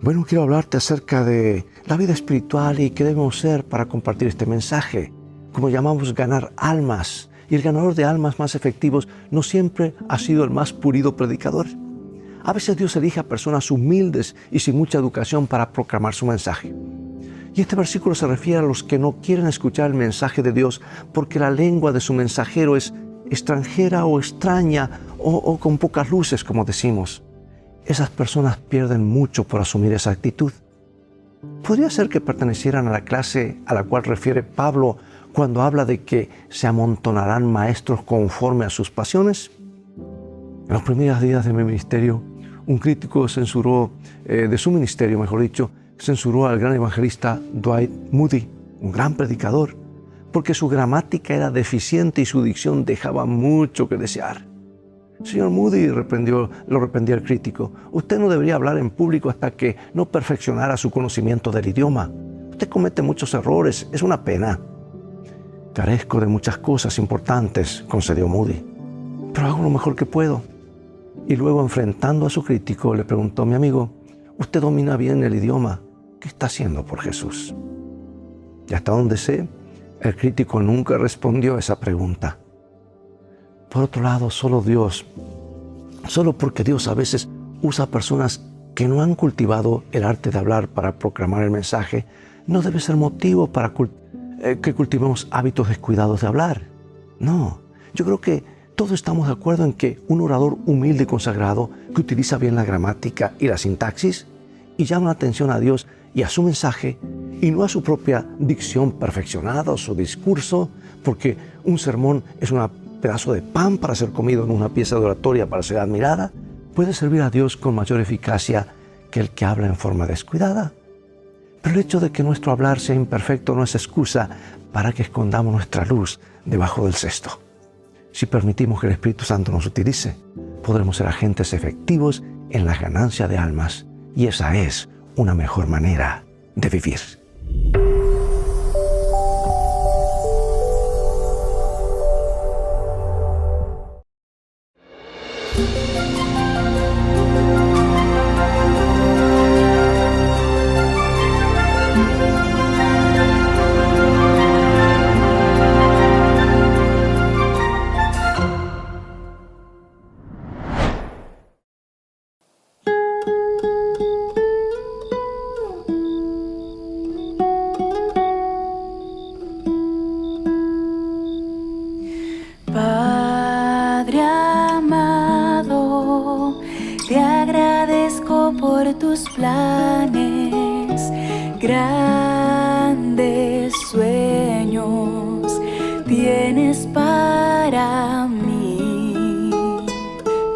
Bueno, quiero hablarte acerca de la vida espiritual y qué debemos ser para compartir este mensaje, como llamamos ganar almas. Y el ganador de almas más efectivos no siempre ha sido el más pulido predicador. A veces Dios elige a personas humildes y sin mucha educación para proclamar su mensaje. Y este versículo se refiere a los que no quieren escuchar el mensaje de Dios porque la lengua de su mensajero es extranjera o extraña o con pocas luces, como decimos. Esas personas pierden mucho por asumir esa actitud. Podría ser que pertenecieran a la clase a la cual refiere Pablo cuando habla de que se amontonarán maestros conforme a sus pasiones. En los primeros días de mi ministerio, un crítico censuró, de su ministerio, mejor dicho, censuró al gran evangelista Dwight Moody, un gran predicador, porque su gramática era deficiente y su dicción dejaba mucho que desear. Señor Moody, lo reprendía el crítico, usted no debería hablar en público hasta que no perfeccionara su conocimiento del idioma. Usted comete muchos errores, es una pena. Carezco de muchas cosas importantes, concedió Moody, pero hago lo mejor que puedo. Y luego, enfrentando a su crítico, le preguntó, mi amigo, usted domina bien el idioma, ¿qué está haciendo por Jesús? Y hasta donde sé, el crítico nunca respondió a esa pregunta. Por otro lado, solo porque Dios a veces usa personas que no han cultivado el arte de hablar para proclamar el mensaje, no debe ser motivo para que cultivemos hábitos descuidados de hablar. No, yo creo que todos estamos de acuerdo en que un orador humilde y consagrado que utiliza bien la gramática y la sintaxis y llama la atención a Dios y a su mensaje y no a su propia dicción perfeccionada o su discurso, porque un sermón es un pedazo de pan para ser comido en una pieza de oratoria para ser admirada, puede servir a Dios con mayor eficacia que el que habla en forma descuidada. Pero el hecho de que nuestro hablar sea imperfecto no es excusa para que escondamos nuestra luz debajo del cesto. Si permitimos que el Espíritu Santo nos utilice, podremos ser agentes efectivos en la ganancia de almas, y esa es una mejor manera de vivir. Padre amado, te agradezco por tus planes, grandes sueños tienes para mí.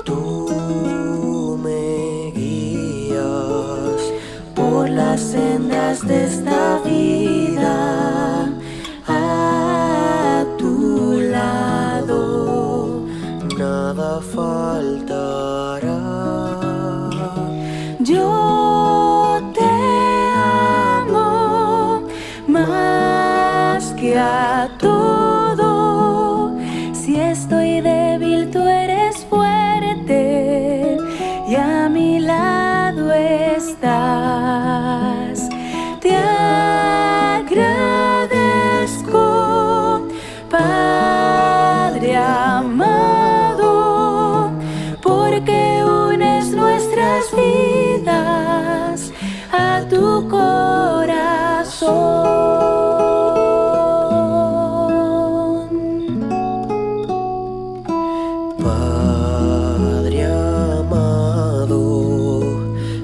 Tú me guías por las sendas de esta vida, a tu lado nada faltará. Yo te amo más que a todo. Si estoy débil, tú eres fuerte y a mi lado estás. Te agradezco, Padre amado, porque unes nuestras vidas a tu corazón. Padre amado,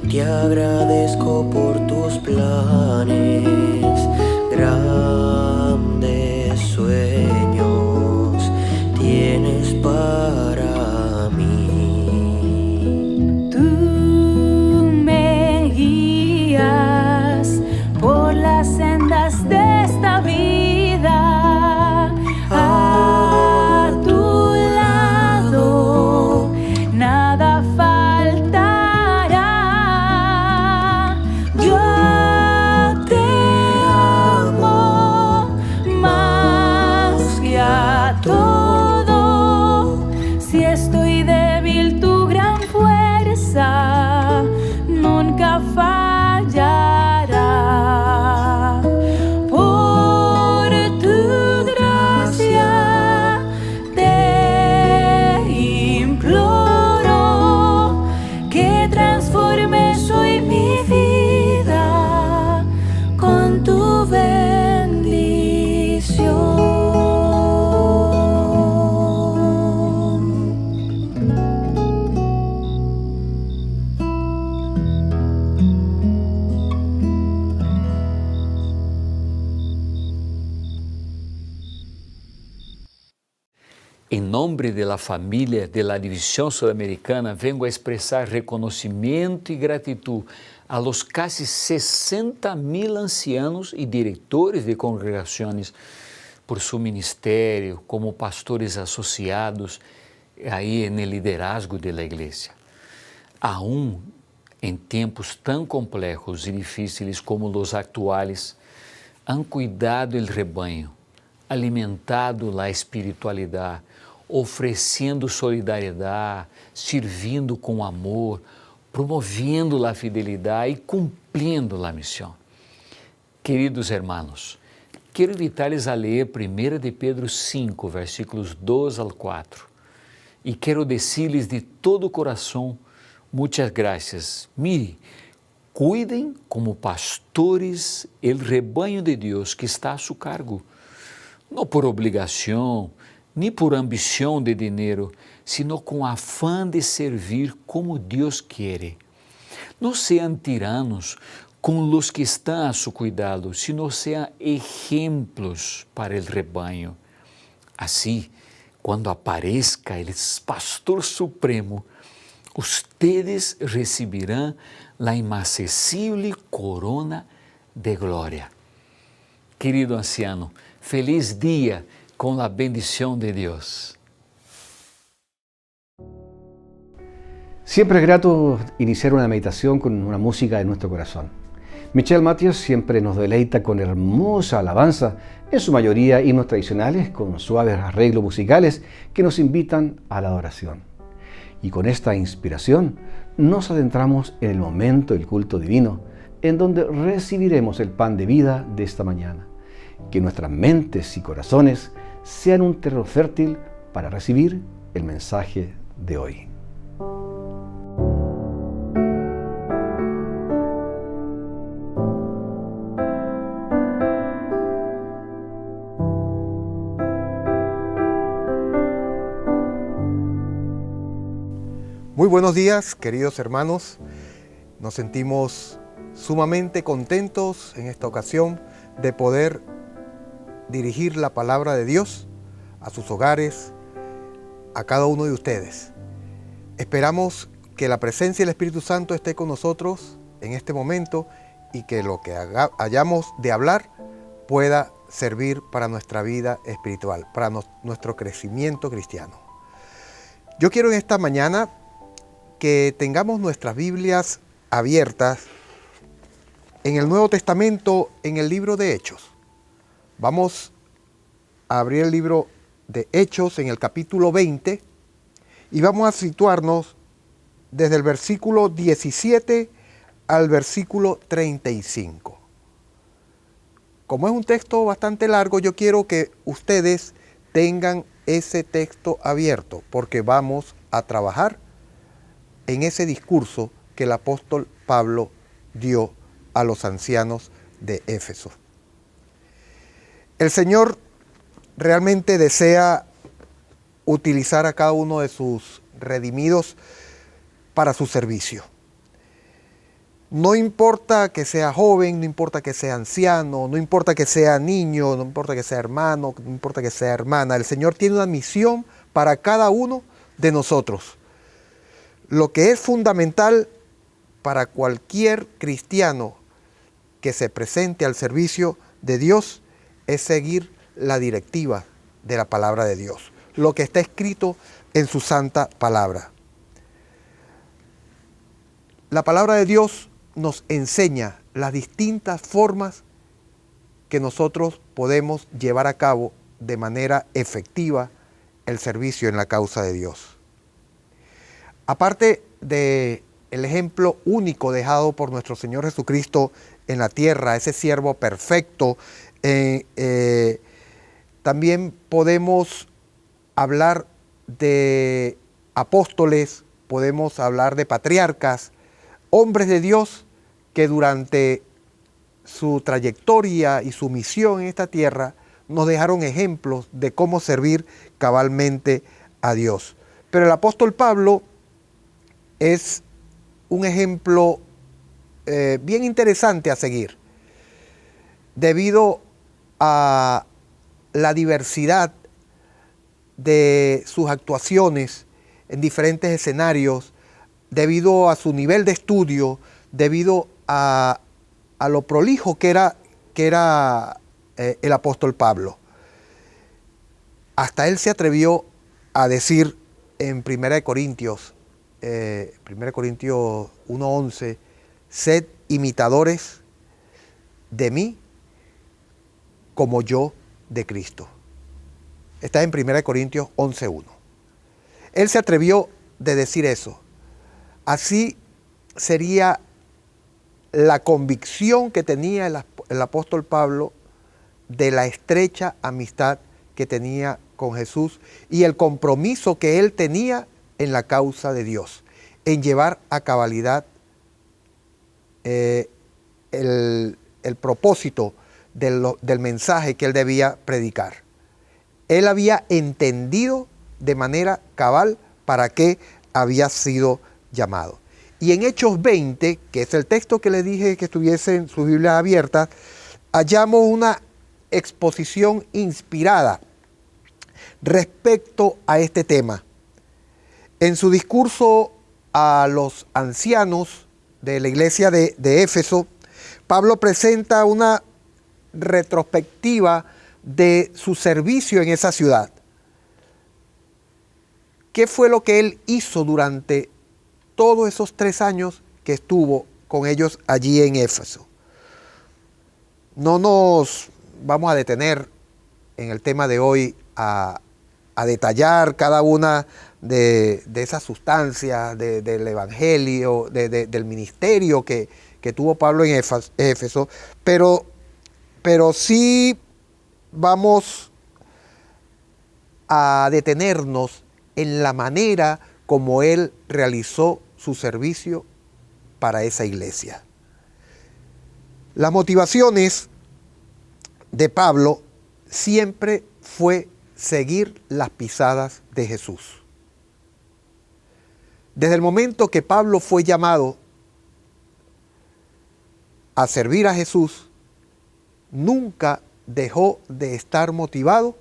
te agradezco por tus planes, grandes sueños tienes para mí. Tú me guías por las sendas de esta vida, fallará. Por tu gracia te imploro que transformes hoy mi vida con tu bendición. Em nome da família da Divisão Sul-Americana, vengo a expressar reconhecimento e gratidão a los casi 60.000 ancianos e diretores de congregações por seu ministério como pastores associados aí no liderazgo da igreja. Aún em tempos tão complexos e difíceis como os atuais, han cuidado do rebanho, alimentado a espiritualidade, oferecendo solidariedade, servindo com amor, promovendo a fidelidade e cumprindo a missão. Queridos hermanos, quero invitar-lhes a ler 1 de Pedro 5, versículos 2 ao 4. E quero dizer-lhes de todo o coração, muitas graças. Mire, cuidem como pastores o rebanho de Deus que está a seu cargo, não por obrigação, nem por ambição de dinheiro, sino com afã de servir como Deus quer. Não sejam tiranos com os que estão a seu cuidado, sino sejam exemplos para o rebanho. Assim, quando apareça o Pastor Supremo, ustedes receberão a inacessível corona de glória. Querido anciano, feliz dia con la bendición de Dios. Siempre es grato iniciar una meditación con una música de nuestro corazón. Michelle Mathias siempre nos deleita con hermosa alabanza, en su mayoría himnos tradicionales con suaves arreglos musicales que nos invitan a la adoración. Y con esta inspiración nos adentramos en el momento del culto divino, en donde recibiremos el pan de vida de esta mañana. Que nuestras mentes y corazones sean un terreno fértil para recibir el mensaje de hoy. Muy buenos días, queridos hermanos. Nos sentimos sumamente contentos en esta ocasión de poder dirigir la palabra de Dios a sus hogares, a cada uno de ustedes. Esperamos que la presencia del Espíritu Santo esté con nosotros en este momento y que lo que hayamos de hablar pueda servir para nuestra vida espiritual, para nuestro crecimiento cristiano. Yo quiero en esta mañana que tengamos nuestras Biblias abiertas en el Nuevo Testamento, en el libro de Hechos. Vamos a abrir el libro de Hechos en el capítulo 20 y vamos a situarnos desde el versículo 17 al versículo 35. Como es un texto bastante largo, yo quiero que ustedes tengan ese texto abierto porque vamos a trabajar en ese discurso que el apóstol Pablo dio a los ancianos de Éfeso. El Señor realmente desea utilizar a cada uno de sus redimidos para su servicio. No importa que sea joven, no importa que sea anciano, no importa que sea niño, no importa que sea hermano, no importa que sea hermana. El Señor tiene una misión para cada uno de nosotros. Lo que es fundamental para cualquier cristiano que se presente al servicio de Dios es seguir la directiva de la palabra de Dios, lo que está escrito en su santa palabra. La palabra de Dios nos enseña las distintas formas que nosotros podemos llevar a cabo de manera efectiva el servicio en la causa de Dios. Aparte de el ejemplo único dejado por nuestro Señor Jesucristo en la tierra, ese siervo perfecto. También podemos hablar de apóstoles, podemos hablar de patriarcas, hombres de Dios que durante su trayectoria y su misión en esta tierra nos dejaron ejemplos de cómo servir cabalmente a Dios. Pero el apóstol Pablo es un ejemplo bien interesante a seguir, debido a la diversidad de sus actuaciones en diferentes escenarios, debido a su nivel de estudio, debido a lo prolijo que era el apóstol Pablo. Hasta él se atrevió a decir en 1 Corintios 1:11, sed imitadores de mí como yo de Cristo. Está en 1 Corintios 11:1. Él se atrevió de decir eso. Así sería la convicción que tenía el apóstol Pablo de la estrecha amistad que tenía con Jesús y el compromiso que él tenía en la causa de Dios, en llevar a cabalidad el propósito del mensaje que él debía predicar. Él había entendido de manera cabal para qué había sido llamado. Y en Hechos 20, que es el texto que le dije que estuviese en su Biblia abierta, hallamos una exposición inspirada respecto a este tema. En su discurso a los ancianos de la iglesia de Éfeso, Pablo presenta una retrospectiva de su servicio en esa ciudad. ¿Qué fue lo que él hizo durante todos esos 3 años que estuvo con ellos allí en Éfeso? No nos vamos a detener en el tema de hoy a detallar cada una de esas sustancias del evangelio, del ministerio que tuvo Pablo en Éfeso, pero sí vamos a detenernos en la manera como él realizó su servicio para esa iglesia. Las motivaciones de Pablo siempre fue seguir las pisadas de Jesús. Desde el momento que Pablo fue llamado a servir a Jesús, nunca dejó de estar motivado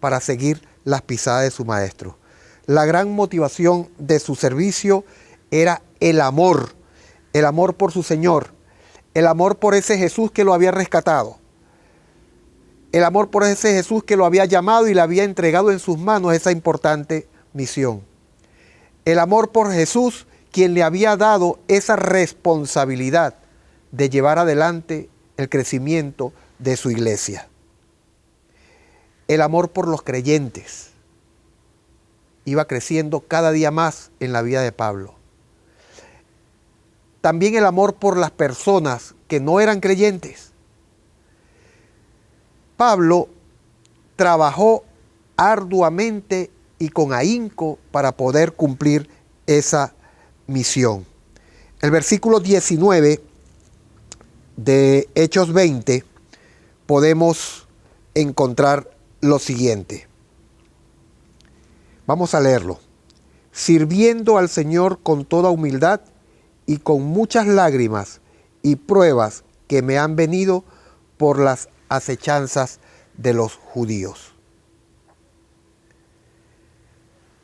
para seguir las pisadas de su maestro. La gran motivación de su servicio era el amor por su Señor, el amor por ese Jesús que lo había rescatado, el amor por ese Jesús que lo había llamado y le había entregado en sus manos esa importante misión. El amor por Jesús, quien le había dado esa responsabilidad de llevar adelante el crecimiento de su iglesia. El amor por los creyentes iba creciendo cada día más en la vida de Pablo. También el amor por las personas que no eran creyentes. Pablo trabajó arduamente y con ahínco para poder cumplir esa misión. El versículo 19 de Hechos 20 podemos encontrar lo siguiente. Vamos a leerlo. Sirviendo al Señor con toda humildad y con muchas lágrimas y pruebas que me han venido por las acechanzas de los judíos.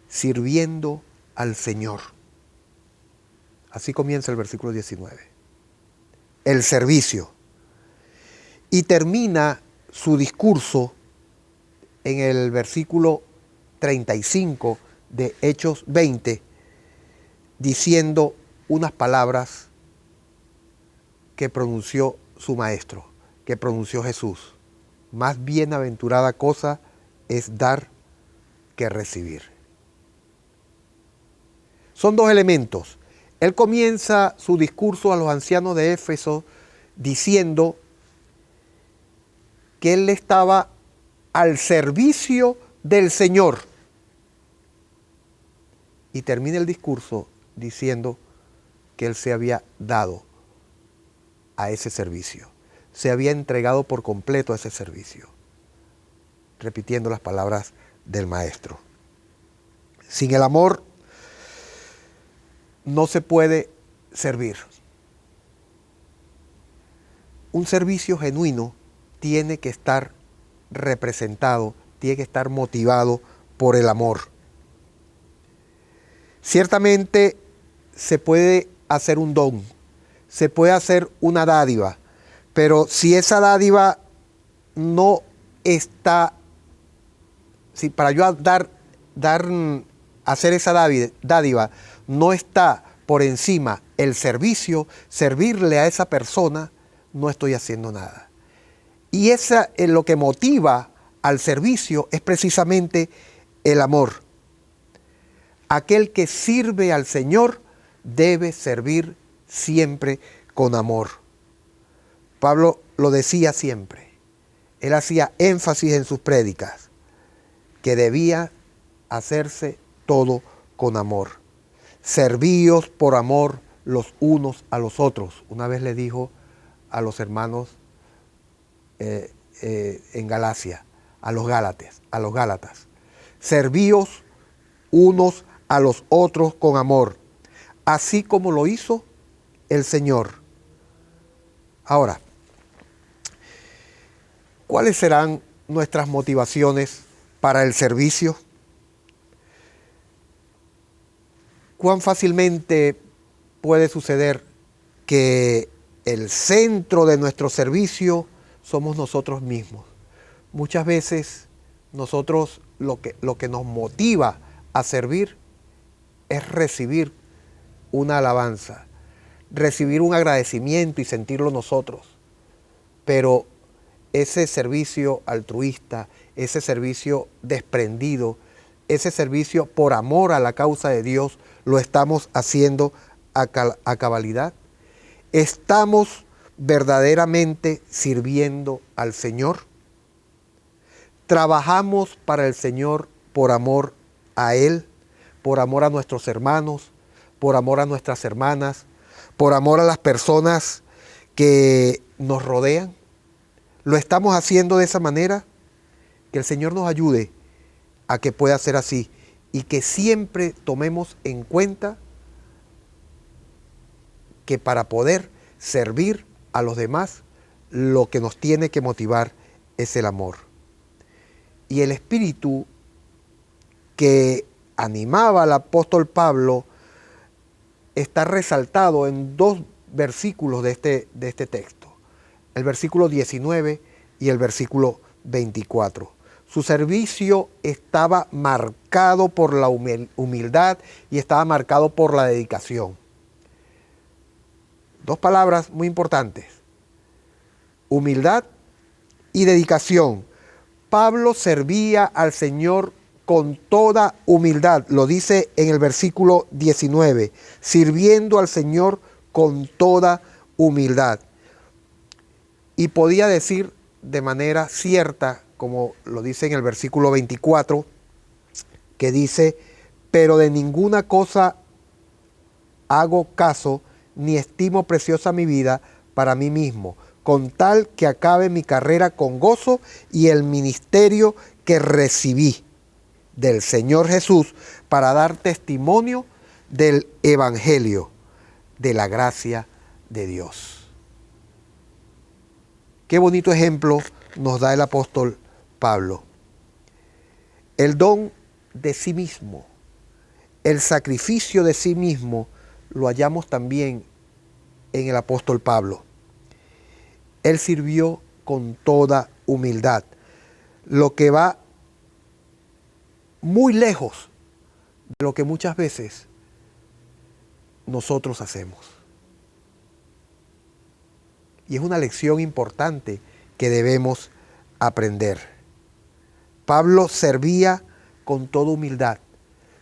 Sirviendo al Señor. Así comienza el versículo 19. El servicio. Y termina su discurso en el versículo 35 de Hechos 20, diciendo unas palabras que pronunció su maestro, que pronunció Jesús. Más bienaventurada cosa es dar que recibir. Son 2 elementos, Él comienza su discurso a los ancianos de Éfeso diciendo que él estaba al servicio del Señor. Y termina el discurso diciendo que él se había dado a ese servicio. Se había entregado por completo a ese servicio. Repitiendo las palabras del Maestro. Sin el amor no se puede servir. Un servicio genuino tiene que estar representado, tiene que estar motivado por el amor. Ciertamente se puede hacer un don, se puede hacer una dádiva, pero si esa dádiva no está, si para yo hacer esa dádiva no está por encima el servicio, servirle a esa persona, no estoy haciendo nada. Y esa es lo que motiva al servicio, es precisamente el amor. Aquel que sirve al Señor debe servir siempre con amor. Pablo lo decía siempre. Él hacía énfasis en sus prédicas, que debía hacerse todo con amor. Servíos por amor los unos a los otros. Una vez le dijo a los hermanos en Galacia, a los Gálatas, servíos unos a los otros con amor, así como lo hizo el Señor. Ahora, ¿cuáles serán nuestras motivaciones para el servicio? ¿Cuán fácilmente puede suceder que el centro de nuestro servicio somos nosotros mismos? Muchas veces nosotros lo que nos motiva a servir es recibir una alabanza, recibir un agradecimiento y sentirlo nosotros. Pero ese servicio altruista, ese servicio desprendido, ese servicio por amor a la causa de Dios, ¿lo estamos haciendo a cabalidad? ¿Estamos verdaderamente sirviendo al Señor? ¿Trabajamos para el Señor por amor a Él, por amor a nuestros hermanos, por amor a nuestras hermanas, por amor a las personas que nos rodean? ¿Lo estamos haciendo de esa manera? Que el Señor nos ayude a que pueda ser así y que siempre tomemos en cuenta que para poder servir a los demás, lo que nos tiene que motivar es el amor. Y el espíritu que animaba al apóstol Pablo está resaltado en dos versículos de este texto, el versículo 19 y el versículo 24. Su servicio estaba marcado por la humildad y estaba marcado por la dedicación. Dos palabras muy importantes: humildad y dedicación. Pablo servía al Señor con toda humildad, lo dice en el versículo 19, sirviendo al Señor con toda humildad. Y podía decir de manera cierta, como lo dice en el versículo 24, que dice: pero de ninguna cosa hago caso, ni estimo preciosa mi vida para mí mismo, con tal que acabe mi carrera con gozo y el ministerio que recibí del Señor Jesús para dar testimonio del Evangelio, de la gracia de Dios. Qué bonito ejemplo nos da el apóstol Pablo. El don de sí mismo, el sacrificio de sí mismo, lo hallamos también en el apóstol Pablo. Él sirvió con toda humildad, lo que va muy lejos de lo que muchas veces nosotros hacemos. Y es una lección importante que debemos aprender. Pablo servía con toda humildad,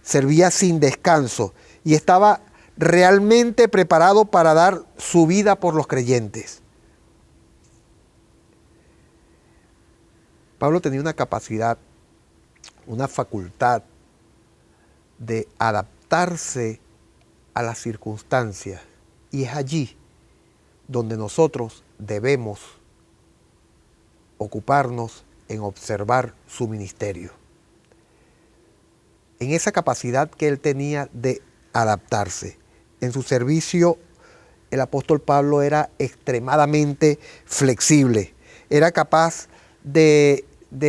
servía sin descanso y estaba realmente preparado para dar su vida por los creyentes. Pablo tenía una capacidad, una facultad de adaptarse a las circunstancias, y es allí donde nosotros debemos ocuparnos en observar su ministerio. En esa capacidad que él tenía de adaptarse. En su servicio, el apóstol Pablo era extremadamente flexible, era capaz de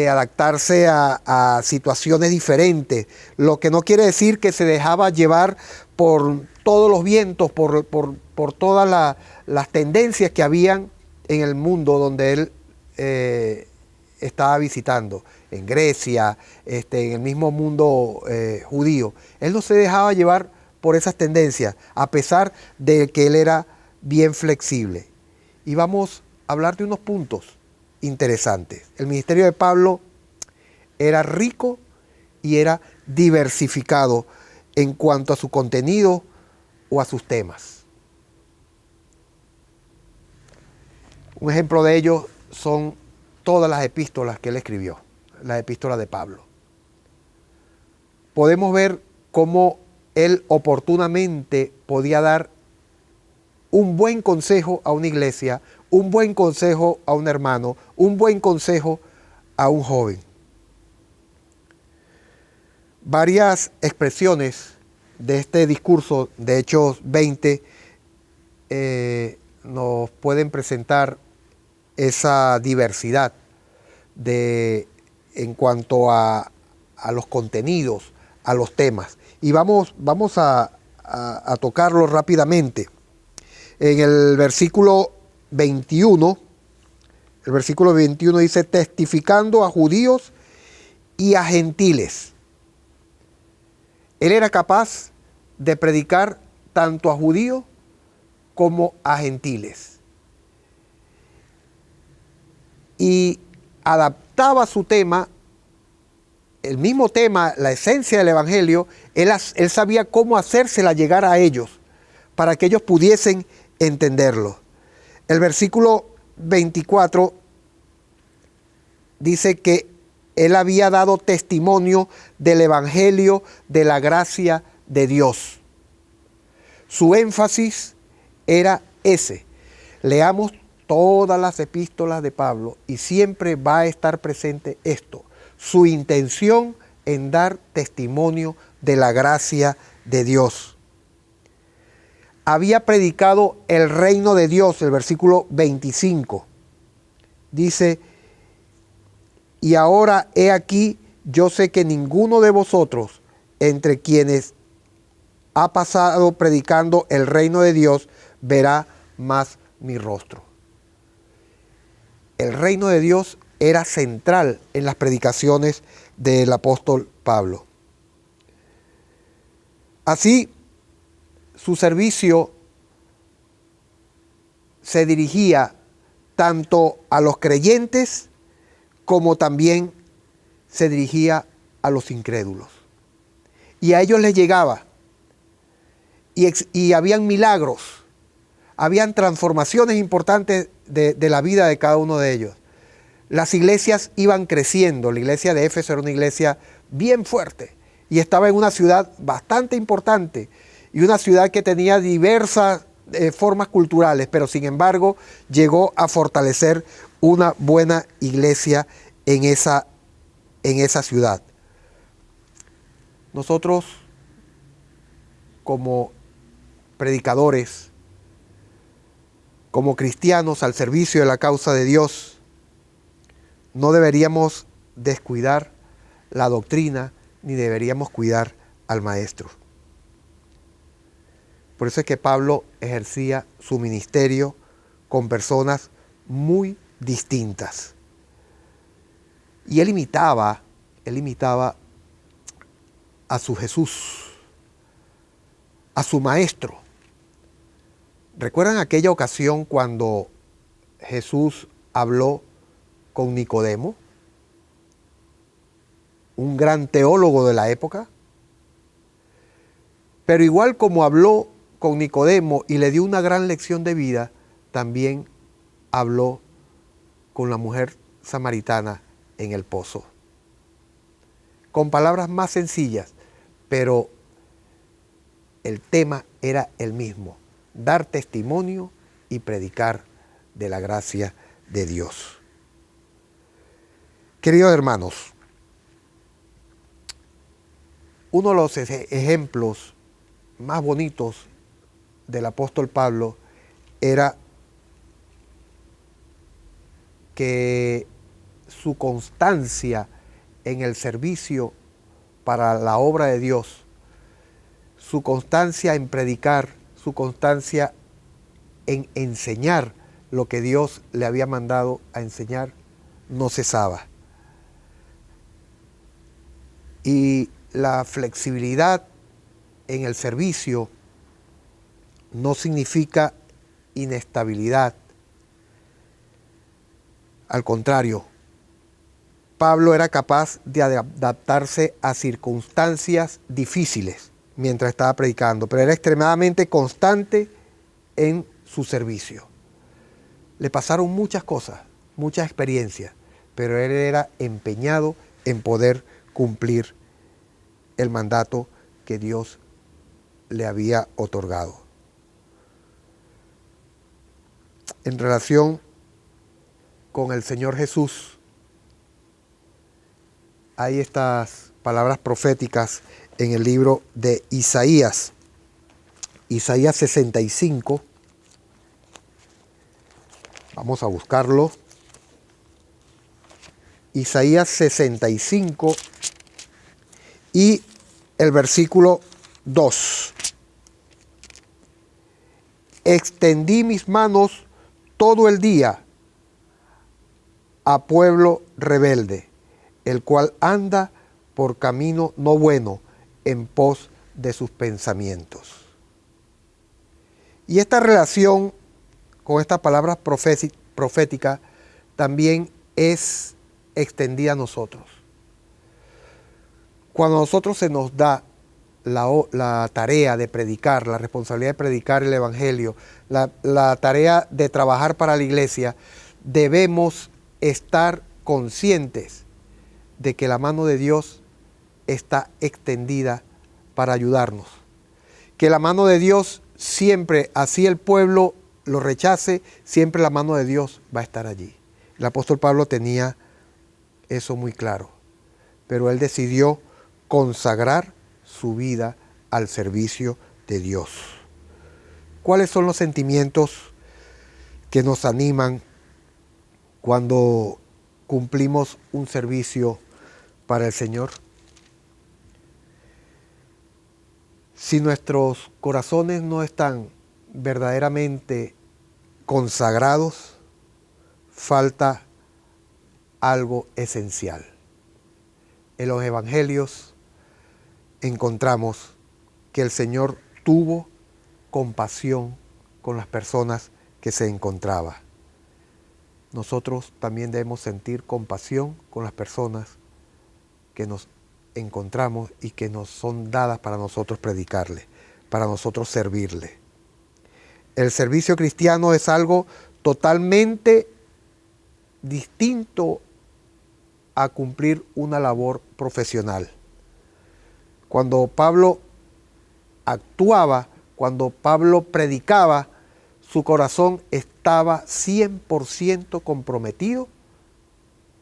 adaptarse a situaciones diferentes, lo que no quiere decir que se dejaba llevar por todos los vientos, por todas las tendencias que habían en el mundo donde él estaba visitando, en Grecia, en el mismo mundo judío. Él no se dejaba llevar por esas tendencias, a pesar de que él era bien flexible. Y vamos a hablar de unos puntos interesantes. El ministerio de Pablo era rico y era diversificado en cuanto a su contenido o a sus temas. Un ejemplo de ello son todas las epístolas que él escribió, las epístolas de Pablo. Podemos ver cómo él oportunamente podía dar un buen consejo a una iglesia, un buen consejo a un hermano, un buen consejo a un joven. Varias expresiones de este discurso de Hechos 20 nos pueden presentar esa diversidad en cuanto a los contenidos, a los temas. Y vamos a tocarlo rápidamente. En el versículo 21, dice, testificando a judíos y a gentiles. Él era capaz de predicar tanto a judíos como a gentiles. Y adaptaba su tema, el mismo tema, la esencia del Evangelio, él sabía cómo hacérsela llegar a ellos, para que ellos pudiesen entenderlo. El versículo 24 dice que él había dado testimonio del Evangelio de la gracia de Dios. Su énfasis era ese. Leamos todas las epístolas de Pablo y siempre va a estar presente esto, su intención en dar testimonio de la gracia de Dios. Había predicado el reino de Dios, el versículo 25. Dice, y ahora he aquí, yo sé que ninguno de vosotros, entre quienes ha pasado predicando el reino de Dios, verá más mi rostro. El reino de Dios era central en las predicaciones del apóstol Pablo. Así, su servicio se dirigía tanto a los creyentes como también se dirigía a los incrédulos. Y a ellos les llegaba. Y habían milagros, habían transformaciones importantes de la vida de cada uno de ellos. Las iglesias iban creciendo. La iglesia de Éfeso era una iglesia bien fuerte y estaba en una ciudad bastante importante y una ciudad que tenía diversas formas culturales, pero sin embargo llegó a fortalecer una buena iglesia en esa ciudad. Nosotros, como predicadores, como cristianos al servicio de la causa de Dios, no deberíamos descuidar la doctrina ni deberíamos cuidar al maestro. Por eso es que Pablo ejercía su ministerio con personas muy distintas. Y él imitaba a su Jesús, a su maestro. ¿Recuerdan aquella ocasión cuando Jesús habló con Nicodemo, un gran teólogo de la época? Pero igual como habló con Nicodemo y le dio una gran lección de vida, también habló con la mujer samaritana en el pozo. Con palabras más sencillas, pero el tema era el mismo: dar testimonio y predicar de la gracia de Dios. Queridos hermanos, uno de los ejemplos más bonitos del apóstol Pablo era que su constancia en el servicio para la obra de Dios, su constancia en predicar, su constancia en enseñar lo que Dios le había mandado a enseñar, no cesaba. Y la flexibilidad en el servicio no significa inestabilidad. Al contrario, Pablo era capaz de adaptarse a circunstancias difíciles mientras estaba predicando, pero era extremadamente constante en su servicio. Le pasaron muchas cosas, muchas experiencias, pero él era empeñado en poder cumplir el mandato que Dios le había otorgado. En relación con el Señor Jesús, hay estas palabras proféticas en el libro de Isaías, Isaías 65. Vamos a buscarlo. Isaías 65 y el versículo 2. Extendí mis manos todo el día a pueblo rebelde, el cual anda por camino no bueno en pos de sus pensamientos. Y esta relación con esta palabra profética también es extendida a nosotros. Cuando a nosotros se nos da la tarea de predicar, la responsabilidad de predicar el Evangelio, la tarea de trabajar para la iglesia, debemos estar conscientes de que la mano de Dios está extendida para ayudarnos. Que la mano de Dios siempre, así el pueblo lo rechace, siempre la mano de Dios va a estar allí. El apóstol Pablo tenía eso muy claro, pero él decidió consagrar su vida al servicio de Dios. ¿Cuáles son los sentimientos que nos animan cuando cumplimos un servicio para el Señor? Si nuestros corazones no están verdaderamente consagrados, falta algo esencial. En los evangelios encontramos que el Señor tuvo compasión con las personas que se encontraba. Nosotros también debemos sentir compasión con las personas que nos encontramos y que nos son dadas para nosotros predicarle, para nosotros servirle. El servicio cristiano es algo totalmente distinto a cumplir una labor profesional. Cuando Pablo actuaba, cuando Pablo predicaba, su corazón estaba 100% comprometido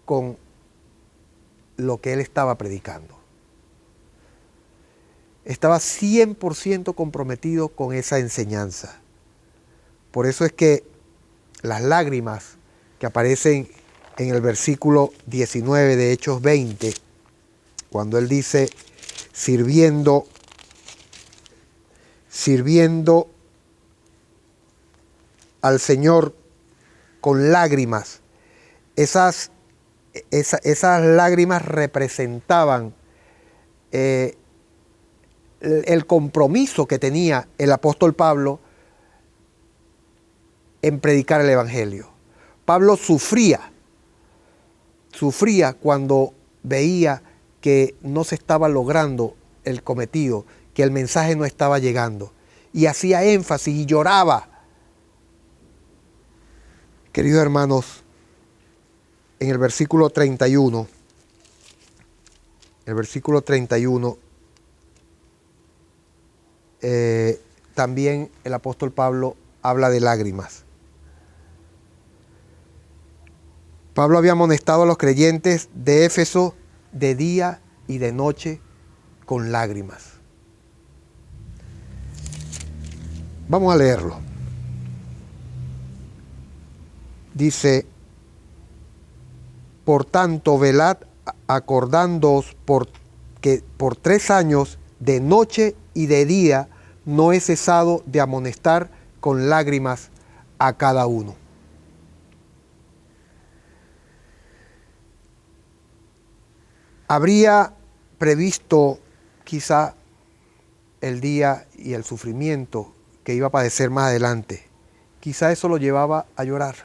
con lo que él estaba predicando. Estaba 100% comprometido con esa enseñanza. Por eso es que las lágrimas que aparecen en el versículo 19 de Hechos 20, cuando él dice, sirviendo al Señor con lágrimas, esas lágrimas representaban el compromiso que tenía el apóstol Pablo en predicar el Evangelio. Pablo sufría cuando veía que no se estaba logrando el cometido, que el mensaje no estaba llegando. y hacía énfasis y lloraba. Queridos hermanos, en el versículo 31, también el apóstol Pablo habla de lágrimas. Pablo había amonestado a los creyentes de Éfeso de día y de noche con lágrimas. Vamos a leerlo. Dice: por tanto, velad, acordándoos que por 3 años, de noche y de día, no he cesado de amonestar con lágrimas a cada uno. Habría previsto quizá el día y el sufrimiento que iba a padecer más adelante. Quizá eso lo llevaba a llorar.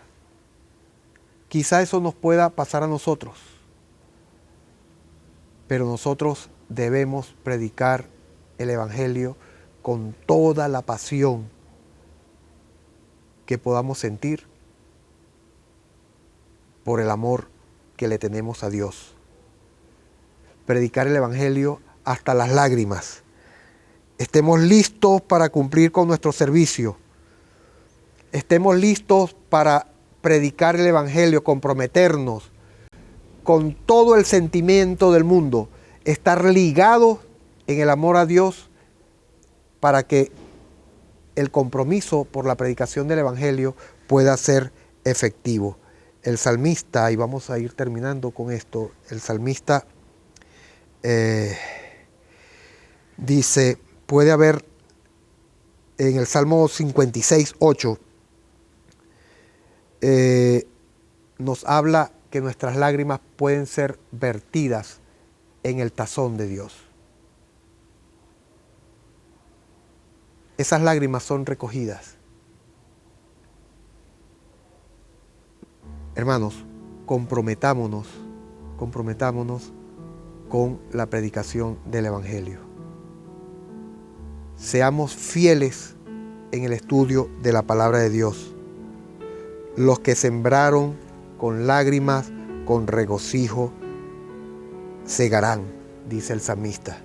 Quizá eso nos pueda pasar a nosotros. Pero nosotros debemos predicar el Evangelio con toda la pasión que podamos sentir por el amor que le tenemos a Dios. Predicar el Evangelio hasta las lágrimas. Estemos listos para cumplir con nuestro servicio. Estemos listos para predicar el Evangelio, comprometernos con todo el sentimiento del mundo, estar ligados en el amor a Dios para que el compromiso por la predicación del Evangelio pueda ser efectivo. El salmista, y vamos a ir terminando con esto, el salmista dice, puede haber en el Salmo 56:8, nos habla que nuestras lágrimas pueden ser vertidas en el tazón de Dios. Esas lágrimas son recogidas. Hermanos, comprometámonos con la predicación del Evangelio. Seamos fieles en el estudio de la palabra de Dios. Los que sembraron con lágrimas, con regocijo, segarán, dice el salmista.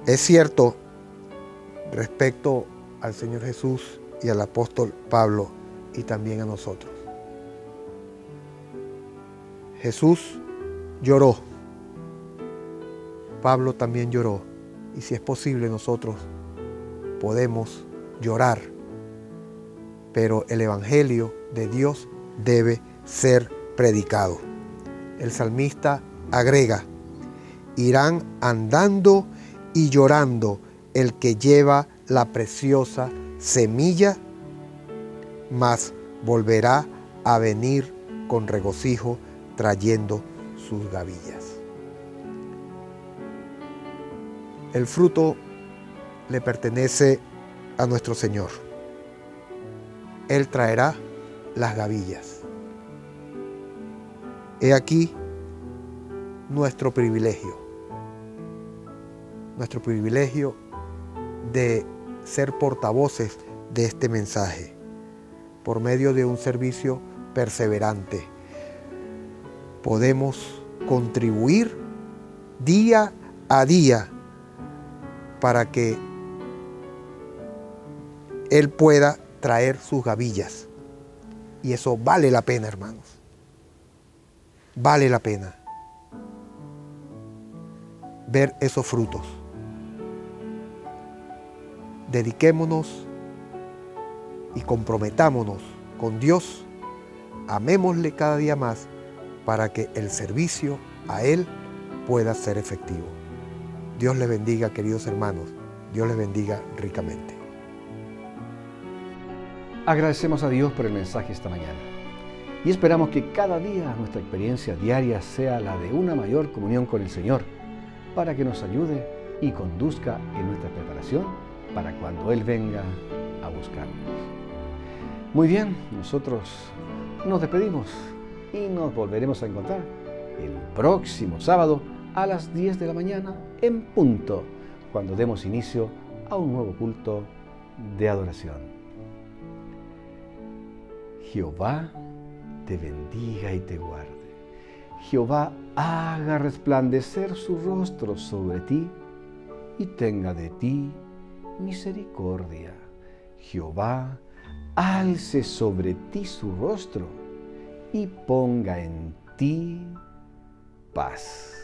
Es cierto, respecto al Señor Jesús y al apóstol Pablo y también a nosotros. Jesús lloró, Pablo también lloró, y si es posible nosotros podemos llorar, pero el Evangelio de Dios debe ser predicado. El salmista agrega, irán andando y llorando el que lleva la preciosa semilla, mas volverá a venir con regocijo trayendo sus gavillas. El fruto le pertenece a nuestro Señor. Él traerá las gavillas. He aquí nuestro privilegio de ser portavoces de este mensaje por medio de un servicio perseverante. Podemos contribuir día a día para que Él pueda traer sus gavillas. Y eso vale la pena, hermanos. Vale la pena ver esos frutos. Dediquémonos y comprometámonos con Dios. Amémosle cada día más para que el servicio a Él pueda ser efectivo. Dios les bendiga, queridos hermanos. Dios les bendiga ricamente. Agradecemos a Dios por el mensaje esta mañana y esperamos que cada día nuestra experiencia diaria sea la de una mayor comunión con el Señor, para que nos ayude y conduzca en nuestra preparación para cuando Él venga a buscarnos. Muy bien, nosotros nos despedimos y nos volveremos a encontrar el próximo sábado a las 10 de la mañana en punto, cuando demos inicio a un nuevo culto de adoración. Jehová te bendiga y te guarde. Jehová haga resplandecer su rostro sobre ti y tenga de ti misericordia. Jehová alce sobre ti su rostro y ponga en ti paz.